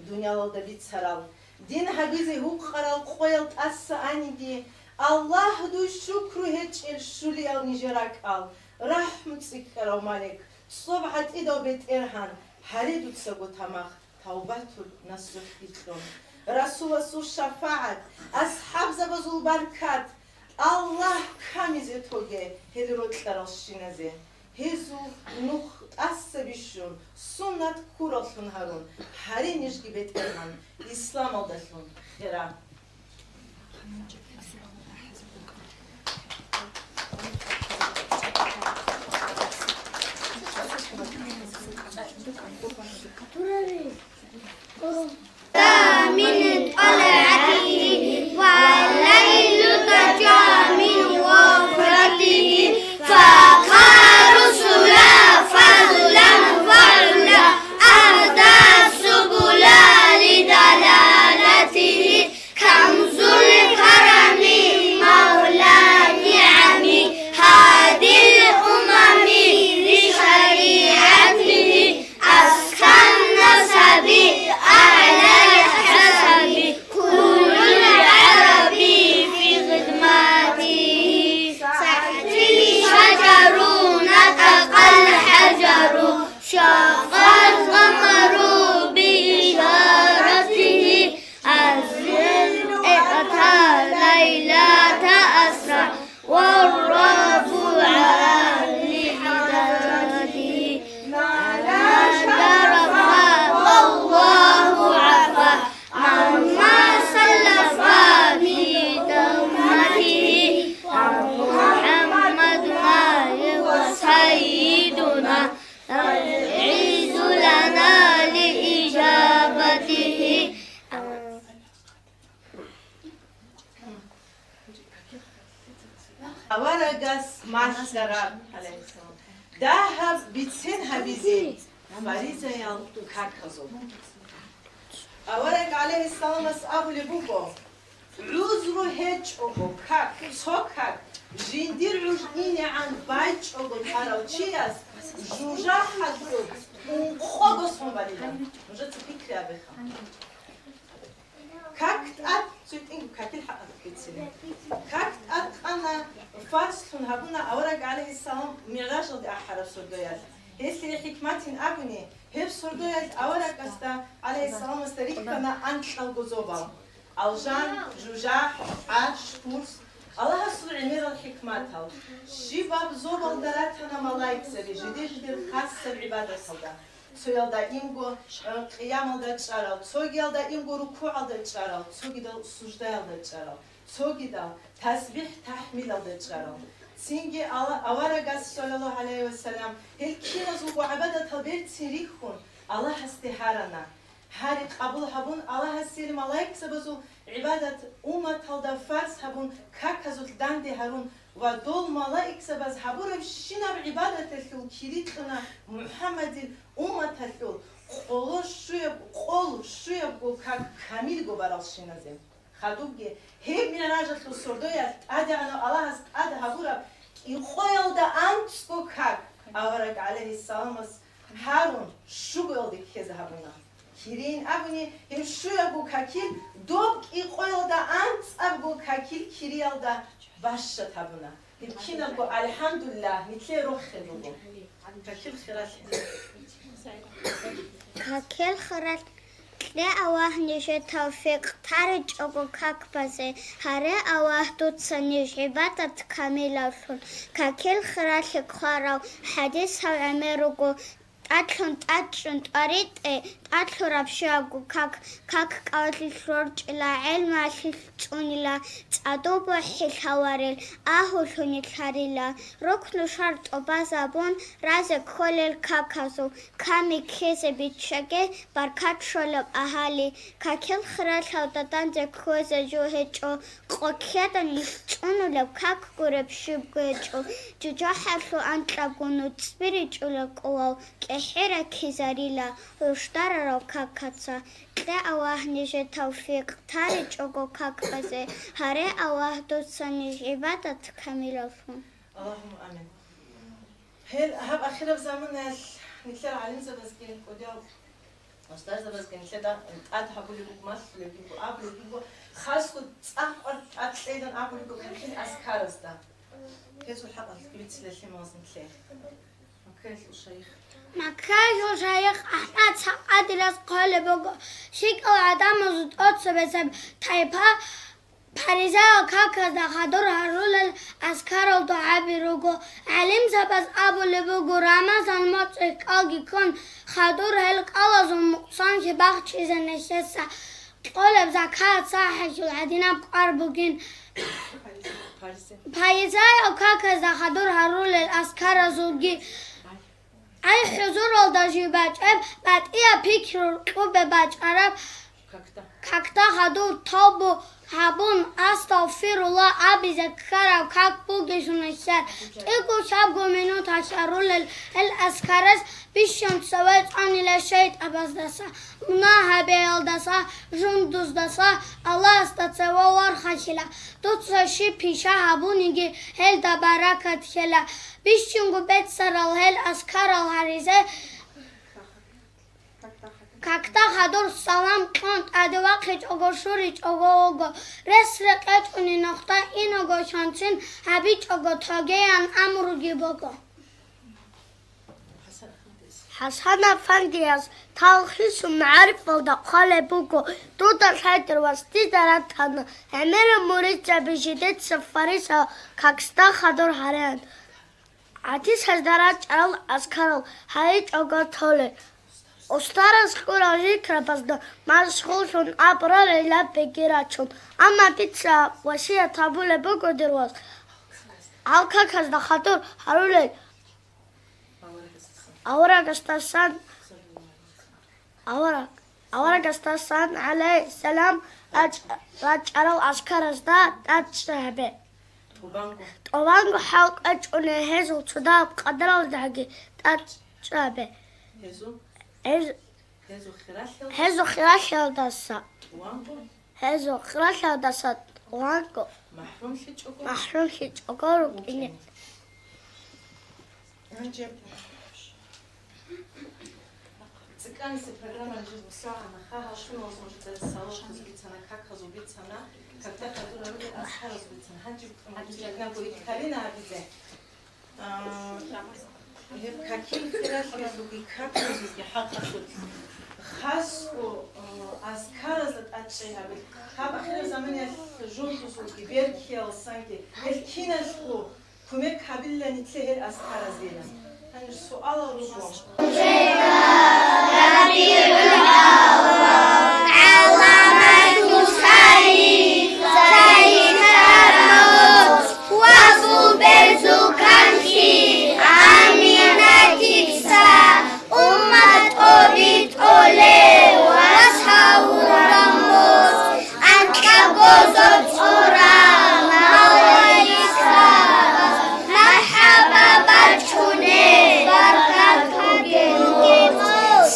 دنيا لدا بيتسرال دين حبيزي هو خرال قويل أساني دي الله دو شكر هيج الشولي أو نجراك أل رحمة سكر مالك صبحت إدو بيت إرهان حريدو تساقو تماخ توباتو نصر إتلون رسول الله شفاعت أصحاب زبزول بركات الله كاميزي توجه هدروت تراشينزه هزو نوخ أسبيشون سنة كورالون هارون هاري نجي بيت إرهان إسلام الدلون إرهان من طلعته والليل تجا من غفرته فقال رسلا فضلا فضلا أهدى السبل لدلالته كنز الكرم مولى النعم هادي الأمم لشريعته أزكى النسب أعلى الحسب كل العرب في خدمته سحتي شجر نطق الحجر شاق القمر بإشارته أزل أتى ليلة أسرى والرب على حداته ما لا شرف والله عفا عما سلف به تهمته محمد وسيدنا العز لنا لإجابته أورجس ماشرب عليه السلام دهب بيتسين هبيزي فريزة يال كاكزو أورج عليه السلام أصحاب لبوكو عذر هج أبو كاك سوكاك جندير عج إني عن بايج أبو تارو تشياس جوجا حدو خبص هم بريدا جوجا تفكر أبيخا كاكت أت سويت إنكو كاكل حق كتسلي كاكت أت أنا فاصلون هبونا أورج عليه السلام ميراج دي أحرى سردويات هسلي حكمتين أبني هب سردويات أورج أستا عليه السلام استريك كنا أنشل جزوبا الجان جوجا عاش فورس الله سر عمير الحكمات هل شباب زوبا دراتنا ملايك سري جديد خاص العبادة صدا سويل دا إنغو قيام دا تشارل سوغيل دا إنغو ركوع دا تشارل سوغي دا سجدة دا تشارل سوغي دا تسبيح تحميل دا تشارل سينجي أورغاس صلى الله عليه وسلم هل كينا زوغو عبادة تلبير تسيريخون الله استهارنا هاري قبول هبون الله هسير ملايك سبزو عبادة أمة تلدا فرس هبون كاكازو داندي هارون ودول ملايك سبز هبون شينا بعبادة تلو كيريتنا محمد أمة تلو قول شويب كاك كامل جو براس شينازم خدوبجي هي من راجل تلو سردويا أدي أنا الله هست أدي هبورا يخويل دا أنتسكو كاك أورك عليه السلام هارون شو بيلدي كيز هبونا كيرين أبني هم شوية بو كاكيل دوب يقول دا أنت أبو كاكيل كيريال دا باشة هبونا هم كينا بو الحمد لله نتلي روح خلوبو كاكيل خيرات كاكيل خيرات لا أواه نجى توفيق تارج أبو كاك بزي هري أواه دوت سنيج عبادة كاملة كاكيل خيرات لكخارو حديث هاو عميروغو ტაჩონ ტარიტე ტათლურაფშაგუ ქაკ კავთლორჭლა ელმაში წუნილა წადობა ხილავარელ აჰულუნი ხარილა როქნო შარტო ბაზაბონ რაზე ქოლელ ქაკაზო ქამი ქეზები ჩაგე ბარქაჩოლა აჰალი ქაკელ ხრალავდა დანძე ქოზე ჯოჰეჭო ყოქედან წუნულა ქაკ გურებში გეჭო ჯუჯაჰალო ანტლაგუნუ სპირიჭულა ყოავ კეჰერა ქიზარილა უშტარარო ქაკაცა قه اوه نیشه توفیق تاری چوگو کاکبازه هره اوه دوستانیش عبادت کمیلافون اللهم آمین هل هب أخيرا بزمن نتلر علم زبزكين كوديا أستاذ زبزكين كده أد هبولي بمس لبيكو أب لبيكو خاص كود أخر أتليدن أبولي بكرين أسكارستا كيسو الحق أتكلم تسلسل مازن تلاقي مكايس الشيخ مكايس الشيخ أحنا تسقط الأسقال بقى شيك أو عدم زود أتصبح تايبها پریزه کاکا دخدر هرول اسکار و دعابی روگو علم زبز آبو لبگو رمزان مات اکاگی کن خدر هلک آواز و مقصان که بخ چیز نشسته قلب زکات صاحش العدینا بقار بگین پریزه کاکا دخدر هرول اسکار زوگی ای حضور الداجی بچه بعد ایا پیکر قوب بچه عرب کاکتا خدر تابو هبون استغفرالله عبیز کرا کاک بوگشون شر ایگو شب گمینو تشرول الاسکارس بیشون سویت آنیل شید ابازدسا مناه بیالدسا جندوزدسا الله استاتسه و وار خشیلا دوتساشی پیشه هبونیگی هل دبرکت خلا بیشونگو بیت سرال هل اسکارال هریزه کاکتا خدر سلام کند ادواقیج اگو شوریج اگو رسرقت اونی نقطه این اگو شانسین هبیج اگو تاگیان امروگی بگو حسن افندی از تلخیص و معرف و دقال بگو دو در حیدر وستی درد تنه امیر مورید جبیشیدت سفاریس کاکستا خدر هرند عدیس از درد چرال از کرل هایج اگو توله استارس خورایی کربازده مشغولشون ابرار لب بگیرچون اما پیتزا وسیع تابول بگو درواز آلکا کز دخطور هرولی اورا گستاسان علیه السلام رجعرال اشکرز دا تجربه طوانگو حلق اجونه هزو صداب قدرال دهگی تجربه هزو خراش داسا هزو خراش داسا وانگو محروم شي چوگارو اینه Цыганцы программа жизни сана ха что может это салон збиться как разбиться на когда который будет разбиться ханчик нам будет Карина обиде какие фразы любви как жизни حقق خاصو اسكارز اتشيها хаб ахир замане жонтусу гиберкиал санки элкинаску кумек кабиллани тлехер аскараз дена ани суал руго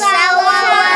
Salam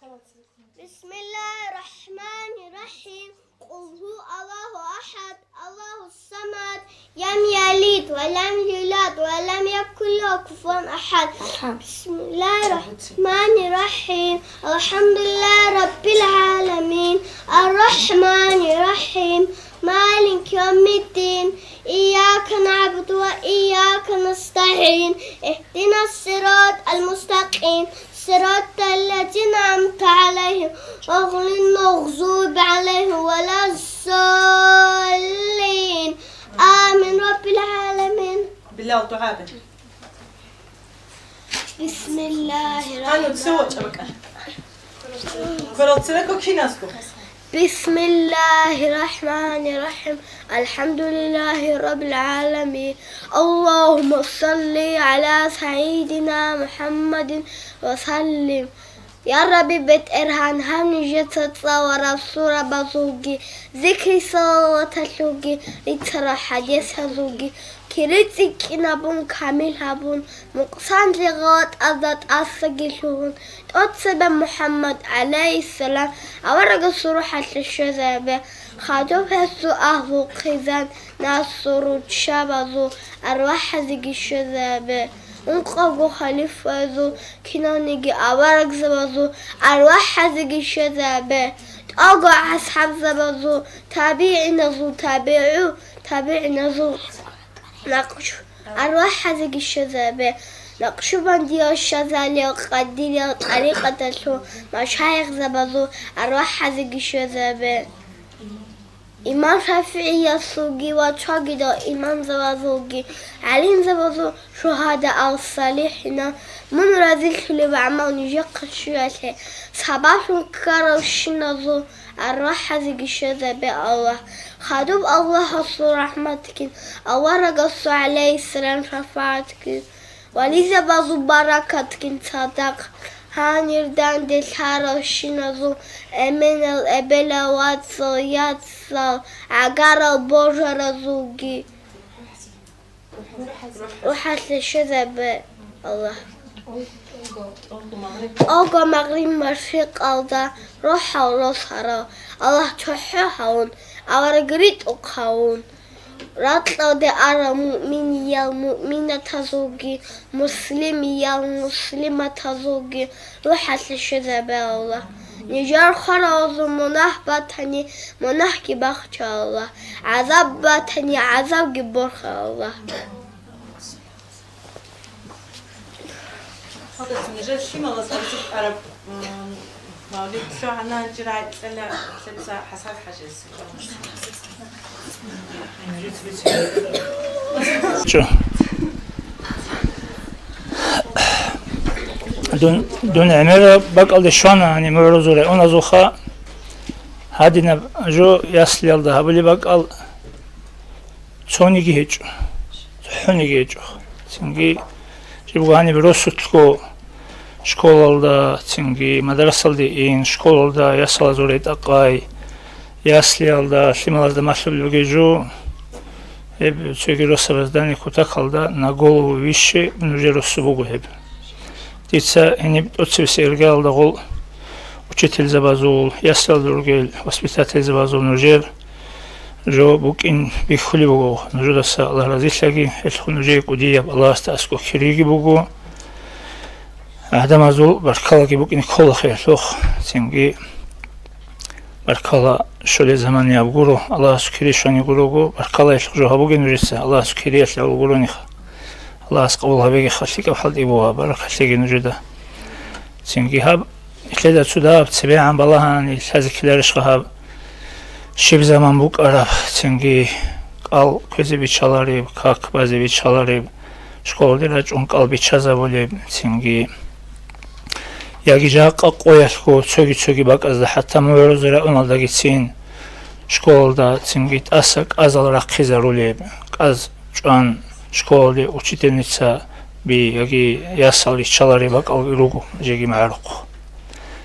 بسم الله الرحمن الرحيم قل هو الله أحد الله الصمد لم يلد ولم يولد ولم يكن له كفوا أحد بسم الله الرحمن الرحيم الحمد لله رب العالمين الرحمن الرحيم مالك يوم الدين إياك نعبد وإياك نستعين اهدنا الصراط المستقيم صراط الذين أنعمت عليهم غير المغضوب عليهم ولا الضالين آمين رب العالمين. بالله وتعالى. بسم الله أنا بسوي شبكة. كرتلكوا كيناسكو. بسم الله الرحمن الرحيم الحمد لله رب العالمين اللهم صل على سيدنا محمد وسلم يا ربي بيت إرهان هم نجت تصور الصورة بزوجي ذكري صلاة شوقي لترى حديث زوجي كريتك نبون كامل هبون مقصان لغات أضد أسجلون أتصب محمد عليه السلام أورق صروحة الشذابة خادوب هسو أهو خزان ناصر شبازو أرواح زي الشذابة انقاقو خليفة زو كنانيجي أورق زبازو أرواح زي الشذابة أقو أصحاب زبازو تابعي نزو تابعي نزو نقش أرواح زي الشذابة نقشو بندي الشذالي وقديري طريقة شو مشايخ زبازو أرواح زي الشذابة إمام شافعي السوقي وشاقي دا إمام زبازوقي عليم زبازو شهداء الصالحين من رزيل اللي بعمل نجاق الشياشه صباح كارو شنازو الروح زي الشذابة الله خادوب الله الصور رحمتك الله رقصوا عليه السلام شفاعتك وليزا بازو بركتك صدق هانيردان دلهارو شنازو امن الابلوات صيات صال عقارو بوجر زوجي وحسن الشذابة الله أوقع مغرب مشرق أوضا روحا ورسارا الله تحيحون أورقريت أقهون راتلو دي أرى مؤمن يا المؤمنة تزوجي مسلم يا المسلمة تزوجي روحا الشذابة الله نجار خراز منح باتني منح كبخش الله عذاب باتني عذاب جبرخ الله هذا نجار شيء ما غصبت عرب مولد شو عنا جرا سلا سلسة حساب حجز دون عمره بقى الشوانا يعني مرزورة أنا زوخا هادينا جو ياسلي الله هبلي بقى صونيجي هيج حونيجي هيج سنجي جيبوا هني بروسوتكو شكولدا سنجي مدرسة دي إن شكولدا ياسلا زوريت أقاي ياسلي الله شمالدا مسؤول بيجو هب سوي روسابزداني كوتاكالدا ناغولو ويشي نوجيروسو بوغو هب Дица они отцевся иргал да гол учитель забазул ясал дургел воспитатель забазул нужер жо букин бихули бого нужудаса Аллах разишаги элху нужей кудия Аллах стаско хириги бого адамазул баркалаги букин кола хелох синги баркала шоле замани абгуру Аллах сукири шони гурого баркала элху жо хабуги нужиса Аллах сукири элху гурониха الله أسقولها بيجي خليك وحد إبوها برك خليك نجده سنجي هاب كذا سوداب تسبيع عن بالله يعني هذا كذا رشقها شيب زمان بوك أراب سنجي قال كذي بيتشالاريب كاك بازي بيتشالاريب شكول ديراج أون قال بيتشازا بوليب سنجي ياجي جاق قويشكو تسوقي باك أزد حتى مورزرا أون داقي سين شكول دا سنجي تأسك أزال رقيزة روليب أز جوان школе учительница би яги ясали чалари бак алгуругу жеги марук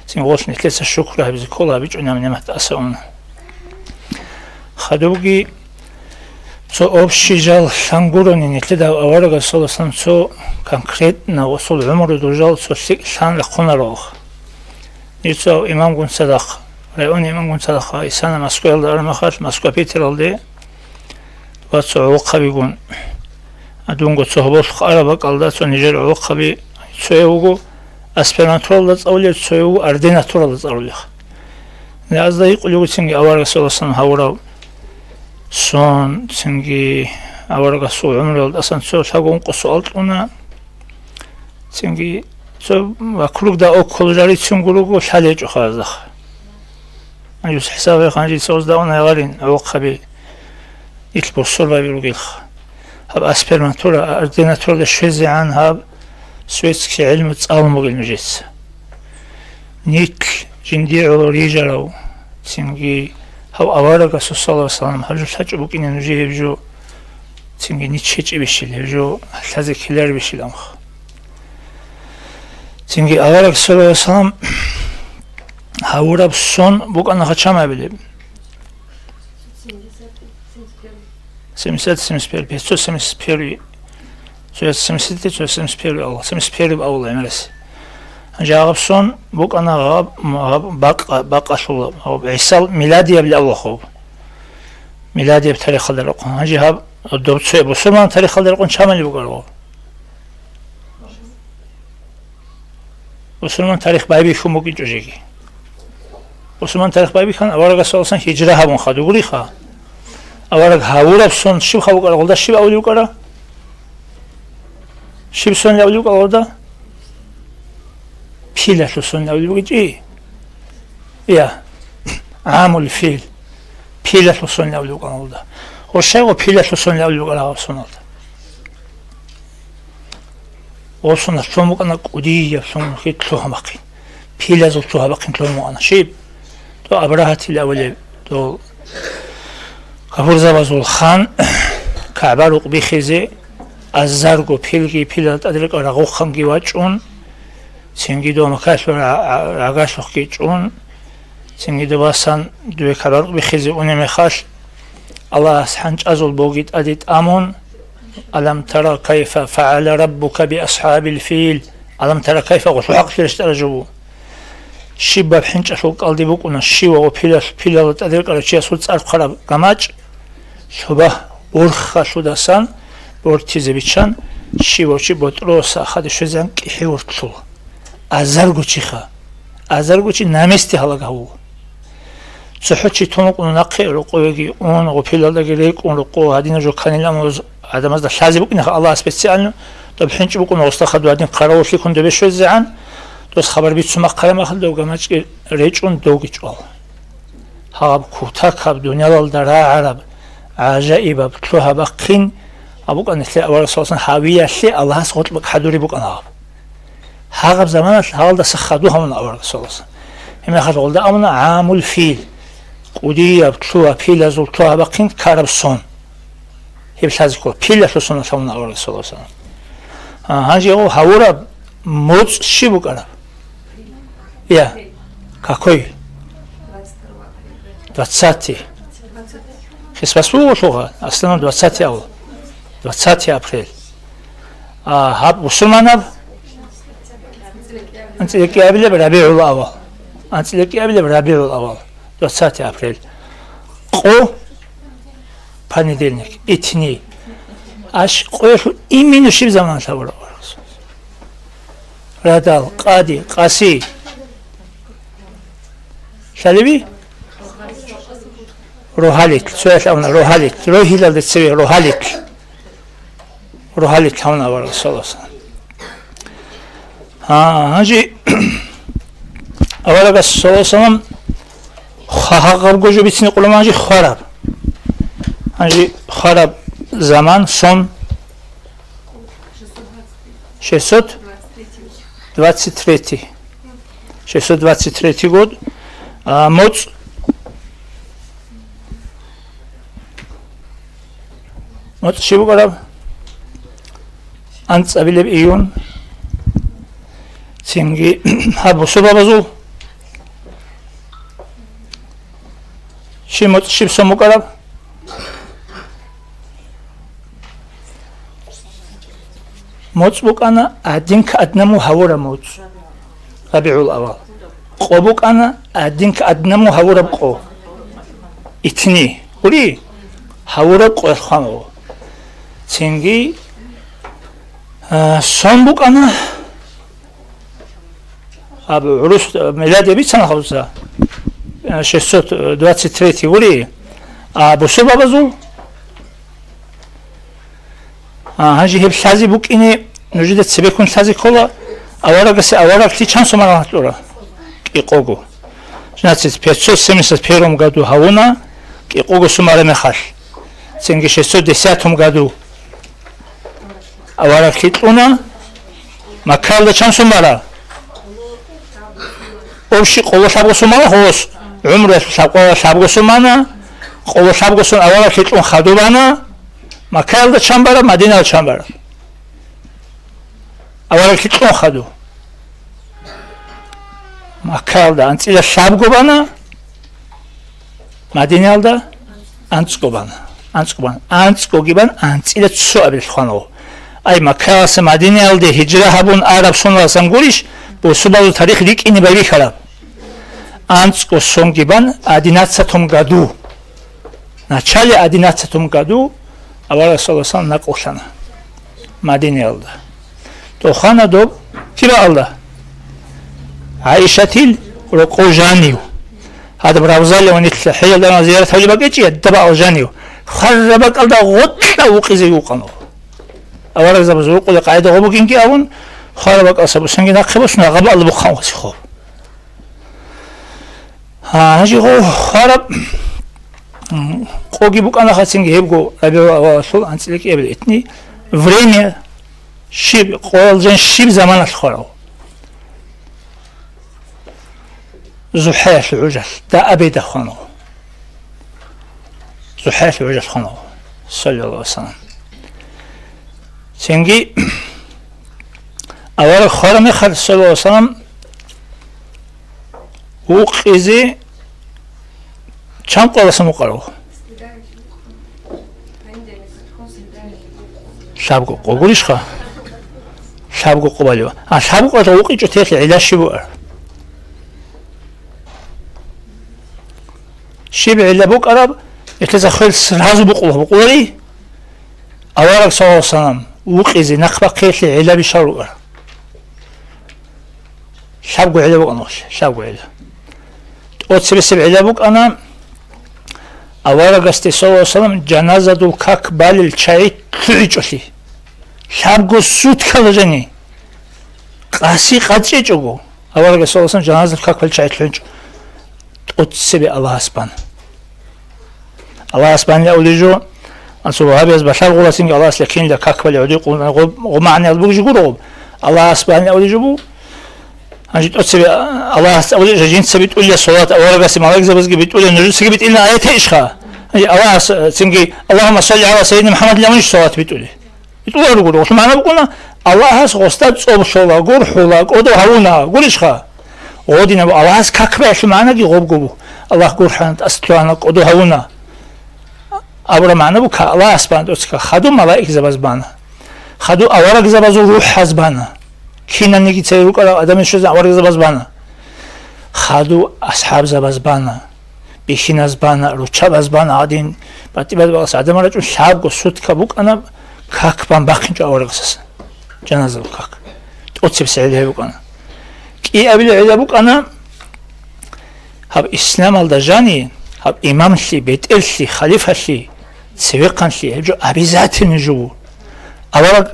син гошни тлеса шукра биз кола бич унамнемат асаун хадуги со общий жал шангурони нетледа аварга солосан со конкретно осол умру дожал со шан лахонарох Ницо имам гун садақ. Район имам гун садақ. Исана Москва алды армахат, Москва Питер алды. Ватсо уқаби гун. Адунго цохбош араба қалда, цо нижер уқаби. Цоевугу аспирантуралда цаулер, цоевугу ординатуралда цаулер. Не азда иқулюгу цинги аварга соласан хавурав. Сон цинги аварга су умрал асан цо шагун қосу алтуна. Цинги цо вакругда околжари цунгуругу шалеҷу хаздах. Анжус хисабе ханжи создауна ягарин уқаби итл бурсурва биругилх. هب أسبرماتورا أرديناتورا لشوزي عن هب سويتسكي علم تصالمو المجلس نيك جنديعو ريجارو تنجي هب أوارق صلى الله عليه وسلم هجو تحجو بكين نجي هجو تنجي نيتشيج بشيل هجو حلازي كيلار بشيل أمخ تنجي أوارق صلى الله عليه وسلم هورا بسون بوك أنا خدشام بليب 70-71, 571, 571 Allah, 71 Allah emelesi. Ancaq son bu qanağa baqaşılı, İsal miladiye bile Allah olub. Miladiye tarixalar oqun. Ancaq dobçuya bu Süleyman tarixalar oqun çameli bu qarağı. Bu Süleyman tarix baybi şumu ki cöceki. Bu Süleyman tarix baybi kan avaraqa olsan hicra habun xadu quri xa. أورق هاورب سون شيب خاوق أقولدا شيب أوليو كرا شيب سون أوليو كأقولدا فيل سون أوليو كجي يا عامل فيل فيل سون أوليو كأقولدا وشيء وفيل سون أوليو كرا سونالدا وصلنا سومو كنا قدية سون كي تلوها باقي فيل زو تلوها باقي تلوها أنا شيب تو أبراهات الأولي تو غفور زبازول خان كعبة رقبي خزي الزرقو بيلغي بيلات أدرك أرغو خانجي واجون سنجي دو مكاش ورعاقاش وخي جون سنجي دو باسان دوي كعبة رقبي خزي ونمي خاش الله سحنج أزول بوغيت أديت أمون ألم ترى كيف فعل ربك بأصحاب الفيل ألم ترى كيف غشوحق شرشت أرجبو شيبا بحنج أشوك ألدي بوكونا شيوا وبيلات أدرك أرجيا سلط أرف خراب قماج شبه برخا شداسان برتيزي بيشان شيوا چي بطروسا خد شوزان كيحي ورطلو أزرگو چيخا أزرگو چي نامستي حلقه هو صحو چي تونق نقي رقويگي اون وبيلالدگي ريك اون رقو هدين جو كانيل اموز عدم از لازي بوكنا الله سبيسيالنو تو بحنج بوكونا وستخدو هدين قراوش لكون دو بشوزي عن دوست خبر بیت سوما قرم اخل دوگا مچ ریچون دوگی چوال هاب کوتا کاب دنیا دال در عرب عجائب بتلوها بقين ابوك ان ثلاث اول اساسا حاويه شي الله سقط بك حدوري بوك انا هاغب زمان حال ده سخدوها من اول اساسا هم خدول ده امنا عامل فيل قوديه بتلوها فيل زلتوها بقين كارب سون هي بتازكو فيل سون من اول اساسا هاجي هو هاورا موت شي بوك انا يا какой 20 сейчас послушала основном 20 август 20 апрель хаб мусульманов антилеки абиле рабиул авал антилеки абиле рабиул авал 20 апрель ко понедельник итни аш qo'shu именно shu zaman sabr радал قادي قاسي شالبي روحاليك سؤال أنا روحاليك روحي لا تسوي روحاليك هنا ورا صلاص هاجي أولا بس صلاص أنا خاقر جوجو بيتني قول ما هاجي خراب زمان صن 623 год моц شو بقول أنت أبيلب إيون سينجي هابو سبا بزو شي موت شي بسمو قرب موت بوك أنا أدين كأدنمو هورا موت ربيع الأول قبوك أدينك أدنمو هوربقو إتني وري هوربقو الخانو تنجي صنبوك أب عروس ميلادي بيت سنة خمسة 623 وري أبو سبا بزول هاجي هب سازي بوك إني نجد سبيكون سازي كولا أورا كتي چند سومارا هتلورا كيقوغو значит 571 году هاونا كيقوغو سومارا مخال تنجي 610 году أورا كتلونا مكال دا چند سومارا أوشي قولو سابقو سومارا هوس عمره سابقو سومانا قولو سابقو سومارا أورا كتلون خدو بانا مكال دا چند بارا مدينة دا چند بارا أولا كتلون خدو مكال دا أنتيلا سابقو بانا مدينة دا أنتسكو بانا أنتسكو جيبان أنتيلا تسوء بالخانو أي مكال سا مدينة دا هجرة هبون عرب سنة سنگوريش بوسوبالو تاريخ ليك إني باري خراب أنتسكو سون جيبان 11 году в начале 11 году أولا صلى الله عليه وسلم نقوشنا مدينة دا تو خانه دوب كيبا الله عائشة الرقوجانيو هذا براوزالي ونتل حيل دانا زيارة هولي باقيتي يدبا أوجانيو خربك الله غطلا وقيزي يوقنو أولا زبزوقو لقاعدة غبو كينكي أون خربك أصابو سنجي ناقبو سنة غبا الله بخان واسي خوب هاجي غو خرب قوغي بوك أنا خاتسنجي هبقو ربيو أواسول أنتلك يبل إتني время شيب قولجن شيب زمان الخورو زحاش العجل دا أبيد خانو زحاش العجل خانو صلى الله عليه وسلم سنجي أول خرم خل صلى الله عليه وسلم وقيزي كم قرص مقرو شابكو قوليش خا شابكو قباليو شابكو توقي جو تيخي علاش شبوار شبع إلا بوك أراب يتلزا خيل سرهازو بقولي أوارك صلى الله عليه وسلم وقيزي نقبا قيتلي علا بشارو أراب شابكو علا بوك أنوش شابكو علا تقوت سبسب علا بوك أنا أوارك استي صلى الله عليه وسلم جنازة دو كاك بالي الشاي تلجوشي شابكو سود كالجاني قاسي قادشي جوغو أوارك صلى الله عليه وسلم جنازة دو كاك بالي الشاي تلجو تقوت سبي الله سبحانه الله سبحانه يقول أنسوا هذا بشر غلا سنج الله سلكين لكاك بالي عدي يقول غمعني البوج يقول الله سبحانه يقول أنجد أتسبي الله أول جين سبي تقول لي الصلاة أول بس ما لك زبز جبت تقول النجوم سجبت إلنا آية إيشها الله سنجي اللهم صل على سيدنا محمد لا منش صلاة بتقولي بتقول يقول وش معناه بقولنا الله هس غستاد صوب شلا قول حلا قدو هونا قول إيشها ودينا الله هس كاكبة شو معناه جي غوب جبو الله قول حنت أستوانا قدو هونا أبرا معناه بك الله سبحانه وتعالى خدو ملائكة زبزبانا خدو أورق زبزو روح حزبانا كينا نيجي تسيروك على أدم الشوز أورق زبزبانا خدو أصحاب زبزبانا بيشين زبانا روشاب زبانا عادين بعدين بعد بقى سعدم رجع شاب قصود كبوك أنا كاك بام باقين جو أورق سس جنازة كاك أتصيب سعيده بوك أنا كي أبي العيد بوك أنا هب إسلام الدجاني هب إمام لي بيت لي خليفة لي سويقان لي هبجو أبي ذات نجو أورق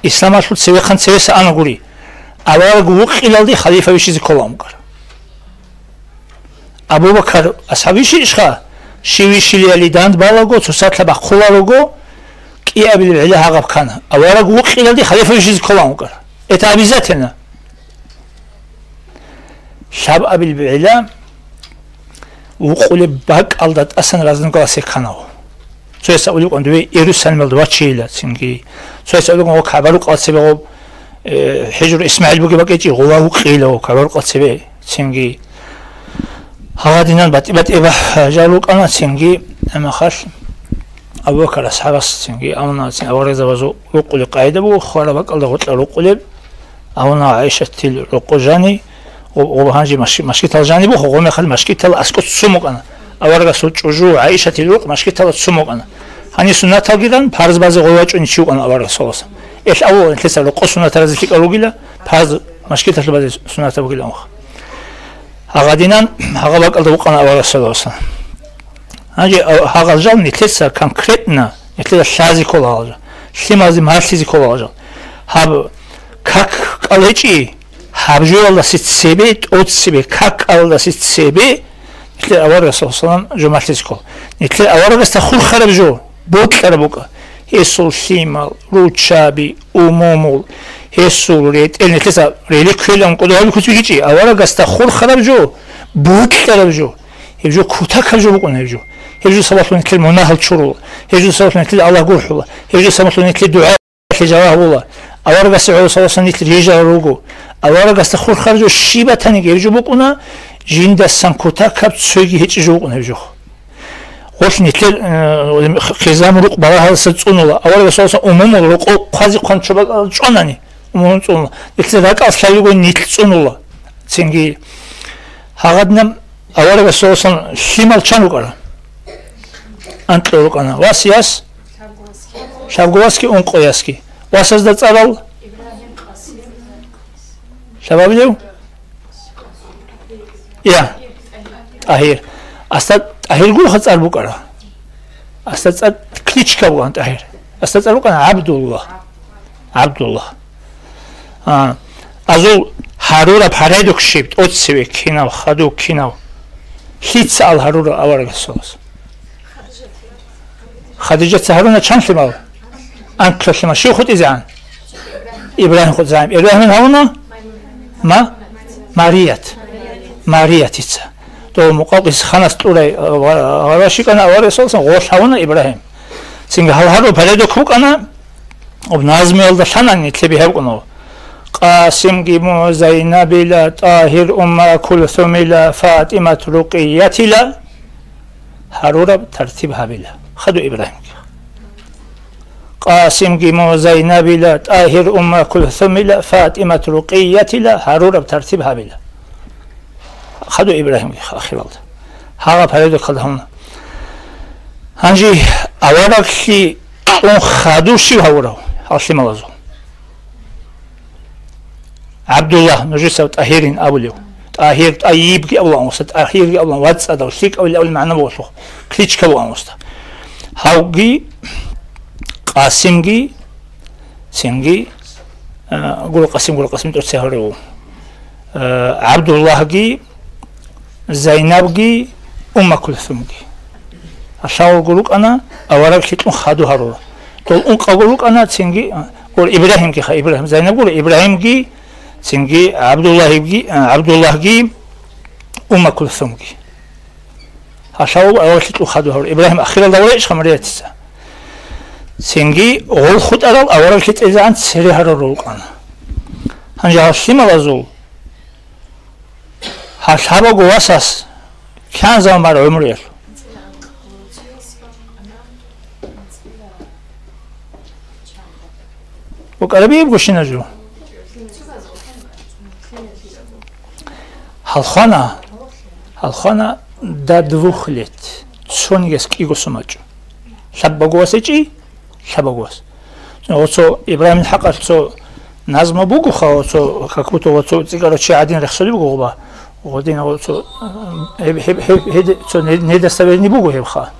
إسلام أشوف سويقان سويس أنا قولي أورق وقيل لي خليفة ويشيز كلام قر أبو بكر أصحابي شيشخا شيويشي لي اللي داند بالغو تصات لبا خلالغو كي أبي العلا هاغب كان أورق وقيل لي خليفة ويشيز كلام قر إتا أبي ذاتنا شاب أبي العلا وقول باق ألدت أسن رازن قلاسي كانوا سويس أقول لكم دوي يروسالم الدواتشيلا سنجي سويس أقول لكم هو كعبالو قلاسي بغو حجر إسماعيل بقي بقيتي غوا وقيله كعبالو قلاسي بي سنجي هوا دينان بات إبا جالوك أنا سنجي أما خاش أبو بكر أصحاب سنجي أونا سنجي أوري زبازو وقولي قايدة بو خوارا باق ألدا غطلا وقولي أونا عايشة تيل رقو جاني وبهانجي مشكي تلجاني بو خو مخل مشكي تل اسكو سومو انا اوارغا سوچوجو عائشه تلوق مشكي تل سومو انا هاني سنت تلگیدن فرض بازی قویچونی چیو انا اوارغا سولس اش اول انتسا لو قسنا ترزفيك اروغيلا فرض مشكي تل بازي سنت بوغيلا هغادينان هغبق الوقنا اوارغا سولس هانجي هغالجان نتلسا конкретно نتلسا شازي كولاجا شيمازي مارسيزي كولاجا هاب как قالچي هابجولا سيتسيبي اوتسيبي как قالدا سيتسيبي نتلسا اوارغا سولسان جمالتيسكو نتلسا اوارغا استخول خربجو بوكربوكا هيسول شيمال روتشابي اومومول هيسول ريت نتلسا ريلي كيلون قدوالي كوتويجي اوارغا استخول خربجو بوكربجو هيجو كوتاكبجو بوكون هيجو هيجو صباحون كل مناهل شرول هيجو صباحون كل الله قوحولا هيجو صباحون كل دعاء جواه والله اوارغا سعود صوصا نتل يجا روغو اوارغا استخول خرجو شيبه تاني هيجو بوكونا جيندا سانكوتا كاب تسوغي هيجو جوكون هيجو خوش نتل خزام روق باها ستصونولا اوارغا صوصا عموم روق قازي قنچوبا چوناني عموم صونولا نتل راك افشايغو نتل صونولا تسنگي هاغدنم اوارغا صوصا شيمال چانوقرا انتلوقانا واسياس شابغواسكي اونقوياسكي واساس دا صارال شبابيو يا اهير استاد اهير غو خصار بوقرا استاد كليچكا وانت اهير استاد صاربوقانا عبد الله ازو هارورا پاريدوك شيبت اوتسيوي كيناو خادو كيناو هيتسال هارورا اوارغسوس خديجه هارونا چند مال انت لما شو خد إذن إبراهيم خد زعيم إبراهيم هونا ما ماريات تيتسا تو مقاقس خانس تولي غراشي كان أوري سولسن غوش هونا إبراهيم سنگ هالهارو بلدو كوك أنا وبنازمي والده شانان يتلبي هبقنو قاسم جيمو زينب لا طاهر أم كلثوم لا فاطمة رقية لا هارورا ترتيبها بلا خدو إبراهيم قاسم جيمو زينب لا طاهر أم كلثوم لا فاطمة رقية لا هارورا بترتيبها بلا خدو إبراهيم أخي والله هذا بريدو كلهمنا هنجي أورك شي اون خدو شي هورو هاشي ملازو عبد الله نجسو طاهرين أوليو طاهر طيب كي أول أموستا طاهر كي أول واتس أدو شيك أول معنى بوشو كليتش كو أموستا هاوجي قاسمجي سينجي قولوا قاسم ترسهرو عبد الله جي زينب جي أم كلثوم جي أشاور قولك أنا أورك شيء خادو هرو تقول أنك أقولك أنا سينجي قول إبراهيم جي إبراهيم زينب قول إبراهيم جي سينجي عبد الله جي أم كلثوم جي أشاور أورك شيء خادو هرو إبراهيم أخيرا دولة إيش خمرية سينجي غول خد أرال أورال كت إذا أنت سري هرولك أنا هنجا هالشيء ملازو هالشابا قواساس كان زمان مار عمريل وقربي يبقوشي نجو هالخانا دا دوخلت تسونيس كيغو سماجو شابا قواسيجي شابوس. اوتو ابراهيم الحق اوتو نظم بوغو خا اوتو какую-то اوتو цыгароч один рехсоли бугу ба. Один اوتو не достоверный бугу хебха.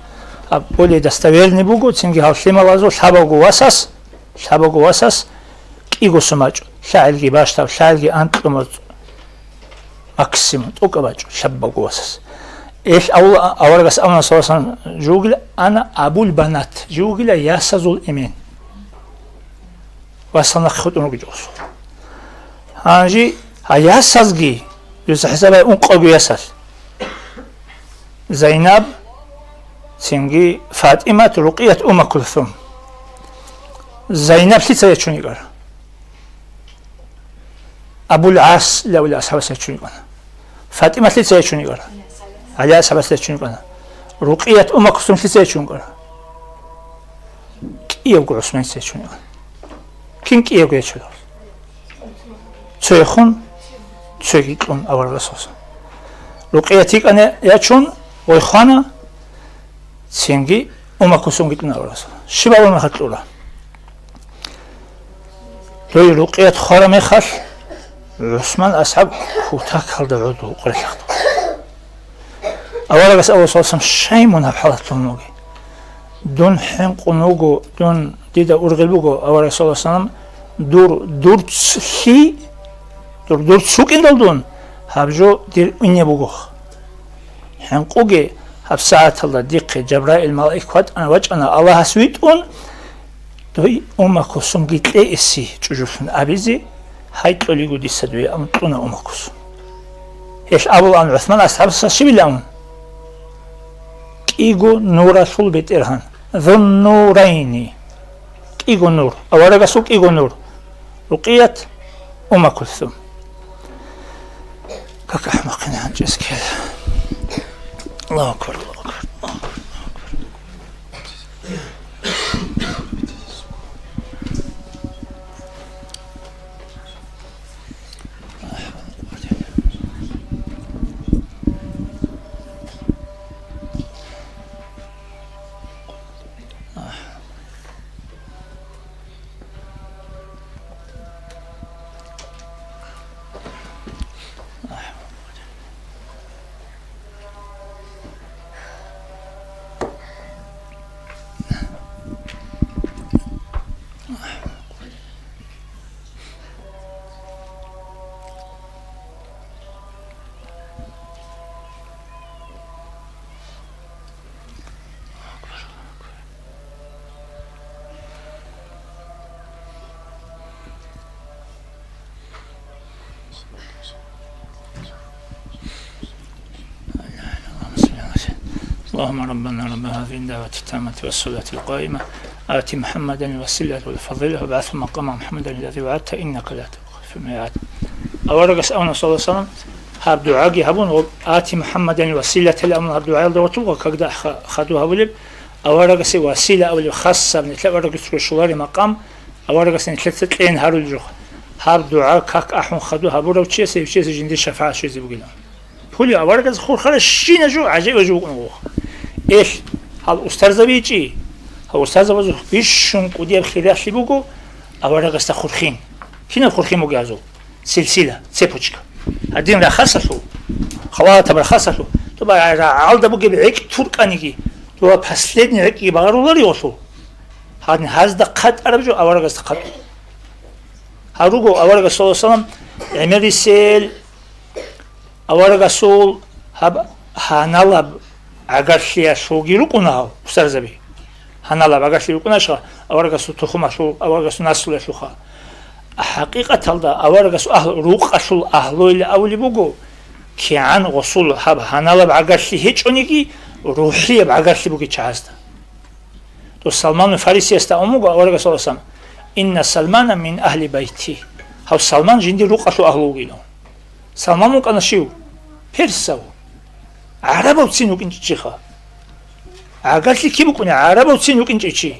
А более достоверный бугу цинги халшималазо шабогу васас киго сумач. Шайлги башта шайлги антумот максимум токабач шабогу васас. إيش أول بس أنا صراحة جوجل أنا أبو البنات جوجل ياسز الإيمان وصلنا خدمة جوز هنجي هياسز جي يوسف حسابه أنقذ ياسز زينب سنجي فاطمة رقية أم كلثوم زينب سيتسوي شوني قال أبو العاص لا ولا أصحاب سيتشوني قال فاطمة سيتسوي شوني قال على أساس تشون كنا رقية أم كلثوم تشون كنا كي يقول عثمان تشون كين كي يقول تشون تشون ცვეგიტუნ ავარგასოს რუყიათიკანე იაჩუნ ოიხანა ცინგი უმაკუსუნგიტუნ ავარგასო შიბავო მეხატურა როი რუყიათ ხარა მეხალ ოსმან ასაბ ხუთა ქალდა როდო უყრეხტო ავარგას ავსოსამ შეიმონა ფალათუნოგი დონ ჰენყუნოგო დონ დიდა ურღელბუგო ავარგასოლასამ დურცხი დურცუკინდალდონ ჰაბჟო დირ ინებუგო ჰენყუგე ჰაბსაათლა დიყე ჯაბრაილ მალაიქат ანვაჭანა ალაჰასვიტუნ დოი უმაკოსუმ გიტლე ესი ჭუჟუფუნ აბიზი ჰაიტოლი გუდისადვე ამ ტუნა უმაკოს ეს აბულ ან ოსმან ასაბსა შიბილამ კიგო ნურასულ ბეტერჰან ზუნნურაინი კიგო ნურ ავარაგასუ კიგო ნურ რუყიათ უმაკოსუმ კაკა მახნა ანჭესკე الله أكبر الله أكبر الله أكبر اللهم ربنا رب هذه الدعوة التامة والصلاة القائمة آت محمدا الوسيلة والفضيلة وبعثه مقام محمدا الذي وعدته إنك لا تخلف الميعاد. أورجس أونا صلى الله عليه وسلم هاب دعاء هبون آت محمدا الوسيلة لأمن هاب دعاء دوتو وكذا خدوها ولب أورجس وسيلة أو خاصة من تلا أورجس كشواري مقام أورجس نتلت لين هارو الجوخ هاب دعاء كاك أحون خدوها برو تشيس يشيس جندي شفاعة شيء زي بقولنا. كل أورجس خور خلاص شيء نجو عجيب جو إيش هال أستاذ بيجي هال أستاذ بزو بيشون كودير خيرات لبوجو أورجس تخورخين كنا خورخين مجازو سلسلة سيبوشكا هدين رخصته خلاص تبر رخصته تبع عالده بوجي بعيك تركانيجي تبع بحسلين عيك يبغرولار يوصل هذا قد أربجو أورجس قد هروجو أورجس صلى الله عليه وسلم عمري سيل أورجسول هب هنالب عقارشيا شوغيرو كناو أستاذبي هنالب عقارشيا كناشا أورجسو تخماشو أورجسو ناسلو شوخا حقيقة هذا أورجس أهل روق أصل أهلو اللي أولي بوجو كيان وصول هب هنالب عقارشي هيج أنيجي روحية بعقارشي بوجي شهاستا تو سلمان الفارسي استأموجو أورجس صلى الله عليه وسلم إن سلمان من أهل بيتي هو سلمان جندي روق أصل أهلو جيلو سلمان ممكن أشيو بيرساو عربة وتسينوك إنت شيخا عقلتي كيف بكون عربة وتسينوك إنت شيء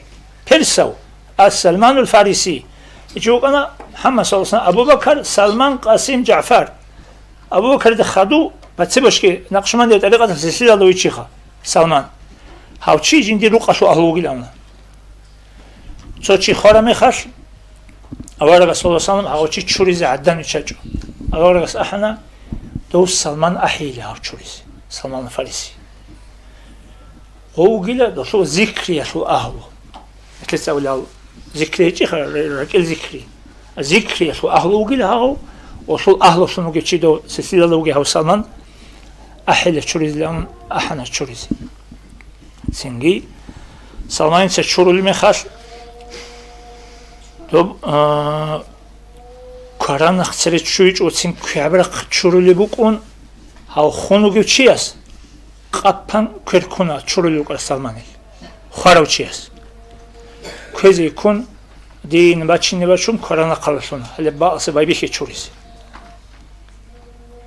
بيرساو السلمان الفارسي يجوك أنا محمد صلى الله عليه وسلم أبو بكر سلمان قاسم جعفر أبو بكر دخدو بتسبش كي نقشمان دي طريقة السلسلة لو يشيخا سلمان هاو شيء جندي روق أشو أهلو جيلونا سو شيء خارمي خش أورجس صلى الله عليه وسلم هاو شيء شوريز عدن يشجو أورجس أحنا دوس سلمان أحيلي هاو شوريز سلمان الفارسي هو قيل دوسو ذكري شو أهله مثل أولي ذكري شيء رجل ذكري ذكري شو أهله قيل هاو وصل أهله شنو كذي دو سلسلة لوجه هاو سلمان أحيلي شوريز لهم أحنا شوريز سنجي سلمان سشورو لي مخاش دوب كاران خسرت شويج وتسين كعبرق شورو لي بكون هاو خونو جوتشياس قطن كركونا شورو لي بكون سلماني خاروتشياس كذا يكون دين باتشين باتشون كاران قلشون هل باس بايبيك شوريس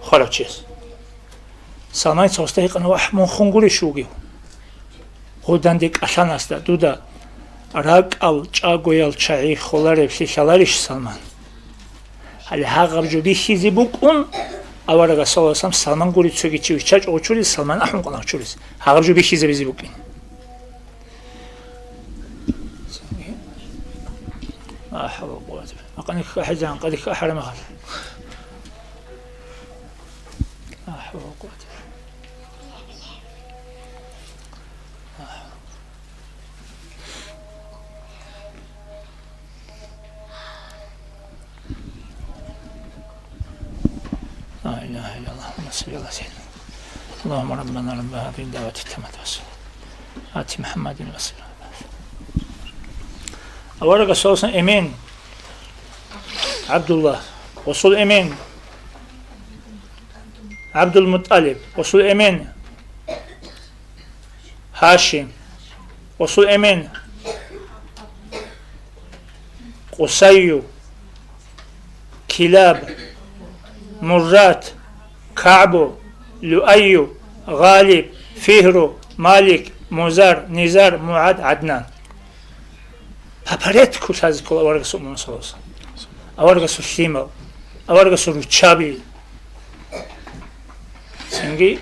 خاروتشياس سلماني صوستيق أنا واحد من خونغولي شوجيو غودان ديك عشان أستا دودا راك أل جاغويال شاي خولاري في شلاريش سلمان هل هاغر جودي شيزي بكون аварага саласам салман гури цуги чач очури салман ахун qana очурис хагабжу бишизе бизи букин حول ولا قوة أقنك حجان قدك أحرم خل لا حول ولا قوة لا إله إلا الله اللهم صل على سيدنا اللهم ربنا رب هذه الدعوة التامة والصلاة آت محمد وسلم أورق صلصا إمين عبد الله وصل إمين عبد المطلب وصل إمين هاشم وصل إمين قصي كلاب مرات كعب لؤي غالب فهرو مالك مزار نزار معاد عدنان Paparet kutazi kola avarga su monsosa, avarga su himal, avarga su ruchabi. Sengi,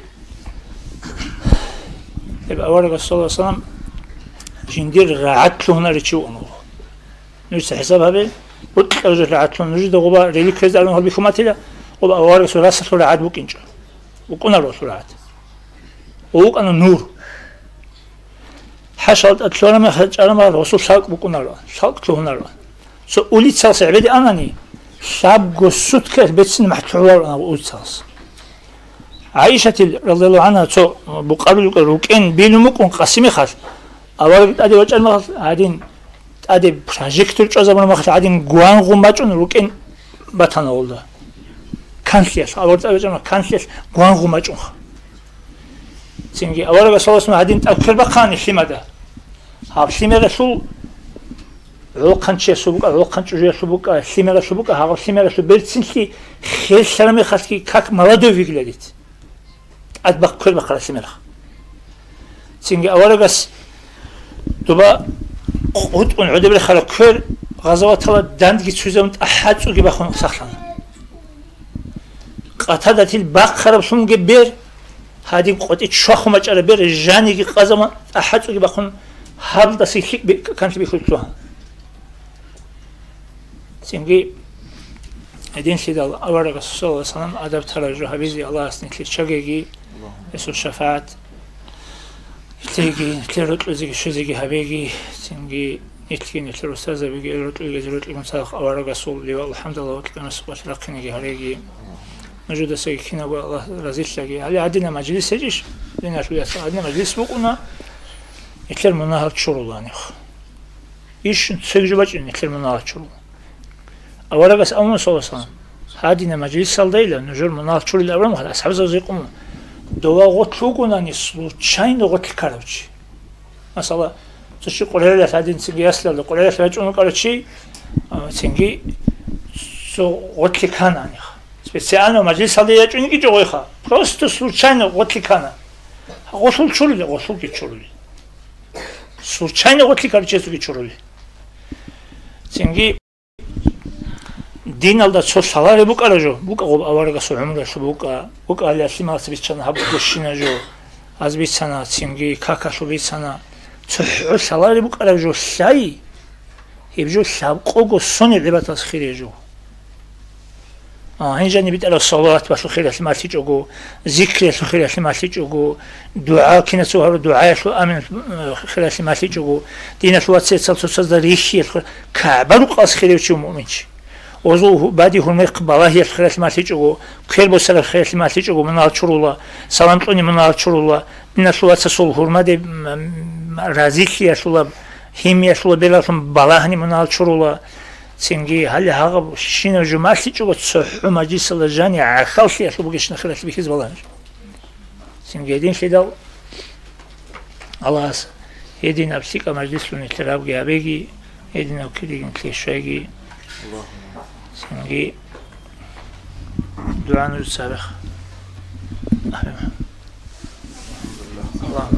eb avarga sallallahu aleyhi ve sellem jindir rahatluğuna riçi onu. Nüse hesap abi, bu tavcı rahatluğuna nüce de oba relik kezlerden halbi kumatıyla, oba avarga su rasatlu rahat bu kinca. Bu kunar o su rahat. O kana nur. حشرت أتلونا ما خرج أنا ما رسول شاك بكونارا شاك تلونارا سو أولي تساس عبدي أناني شاب قصت كه بتسن محتوار أنا أولي تساس عائشة رضي الله عنها سو بقابل روكين بينمكون قسمي خاص أول أدي وجه ما عادين أدي بروجكتور جزء من ما خاص عادين قوان غمباتون روكين باتنا والله كانسيس أول أدي وجه ما كانسيس قوان غمباتون سنجي أول بسوس ما عادين تأكل بقاني حماده حماده شو عقان شيء سبوك عقان شيء سبوك حماده سبوك هذا حماده سو بيرتسنسي خير سلامي خاصكي كاك مرادو فيجلديت أتبق كل بقرة حماده سنجي أول بس دوبا قد ونعود بالخلا كل غزوات الله دندقي تسوزون أحد سوقي بخون سخلنا قتادة البقرة بسون جبير هذه قطعة شخم أجر بير جاني كي قزما أحد سوي بخون هذا تسيخ كان في خلطها سينجي هدين سيد الله أورق صلى الله عليه وسلم أدب ترجو حبيزي الله أسنك لتشجعي يسوع شفاعت تيجي تلرت لزيك شزيك حبيجي سينجي نتلقي نتلر أستاذ بيجي رت لي مساق أورق صلى الله الحمد لله وتكلم سبحان لقيني هريجي موجودة سيكينا والله رزيل لقي على عدنا مجلس يجيش لنا شوية عدنا مجلس بقولنا يكلر مناهر شرولاني إيش سجبج إن يكلر مناهر شرول أولا بس أمم صوصان هادينا مجلس صلديلا نجور مناهر شرول أولا ما أصحاب زوجيكم دوا غطلوقنا نسلو شاين غطل كاربش مثلا تشي قرية هادين سنجي أسلا قرية هادين كاربشي سنجي سو غطل كاناني специально مجلس صلديلا جوني جويخا просто случайно غطل كانا غطل شرول غطل كي شرول случайно غطل كاربشي كي شرول سنجي دين الله صو سالاري بوك أرجو بوك أو أورجا صو عمره صو بوك على سما سبيتشنا هب كوشينا جو از بيتشنا سينجي كاكا صو بيتشنا صو سالاري بوك أرجو ساي يبجو سابقو سوني دبات خير جو هنجا نبيت على الصلاة بسو خير ما تيجو ذكر سو خير ما تيجو دعاء كنا سو هر دعاء سو أمن خير ما تيجو دين سو واتسيت سو صدريشي كعبة قاس خير شو مؤمنش وزو بعدي هم قبله هي الخير ما تيجو كل بسر الخير ما تيجو من الشرولا سلام توني من الشرولا الناس واتسول هرما دي رازيك يا شولا هم يا شولا بلا سم بالهني من الشرولا سنجي هل هذا شين الجمال تيجو تصح مجلس الجاني عخال يا شو بقيش نخلص بيكيز بالله سنجي دين شدال الله يدين أبسيك مجلس لنتراب جابيجي يدين أكيد كليشاجي سنجي دعاء السابق الله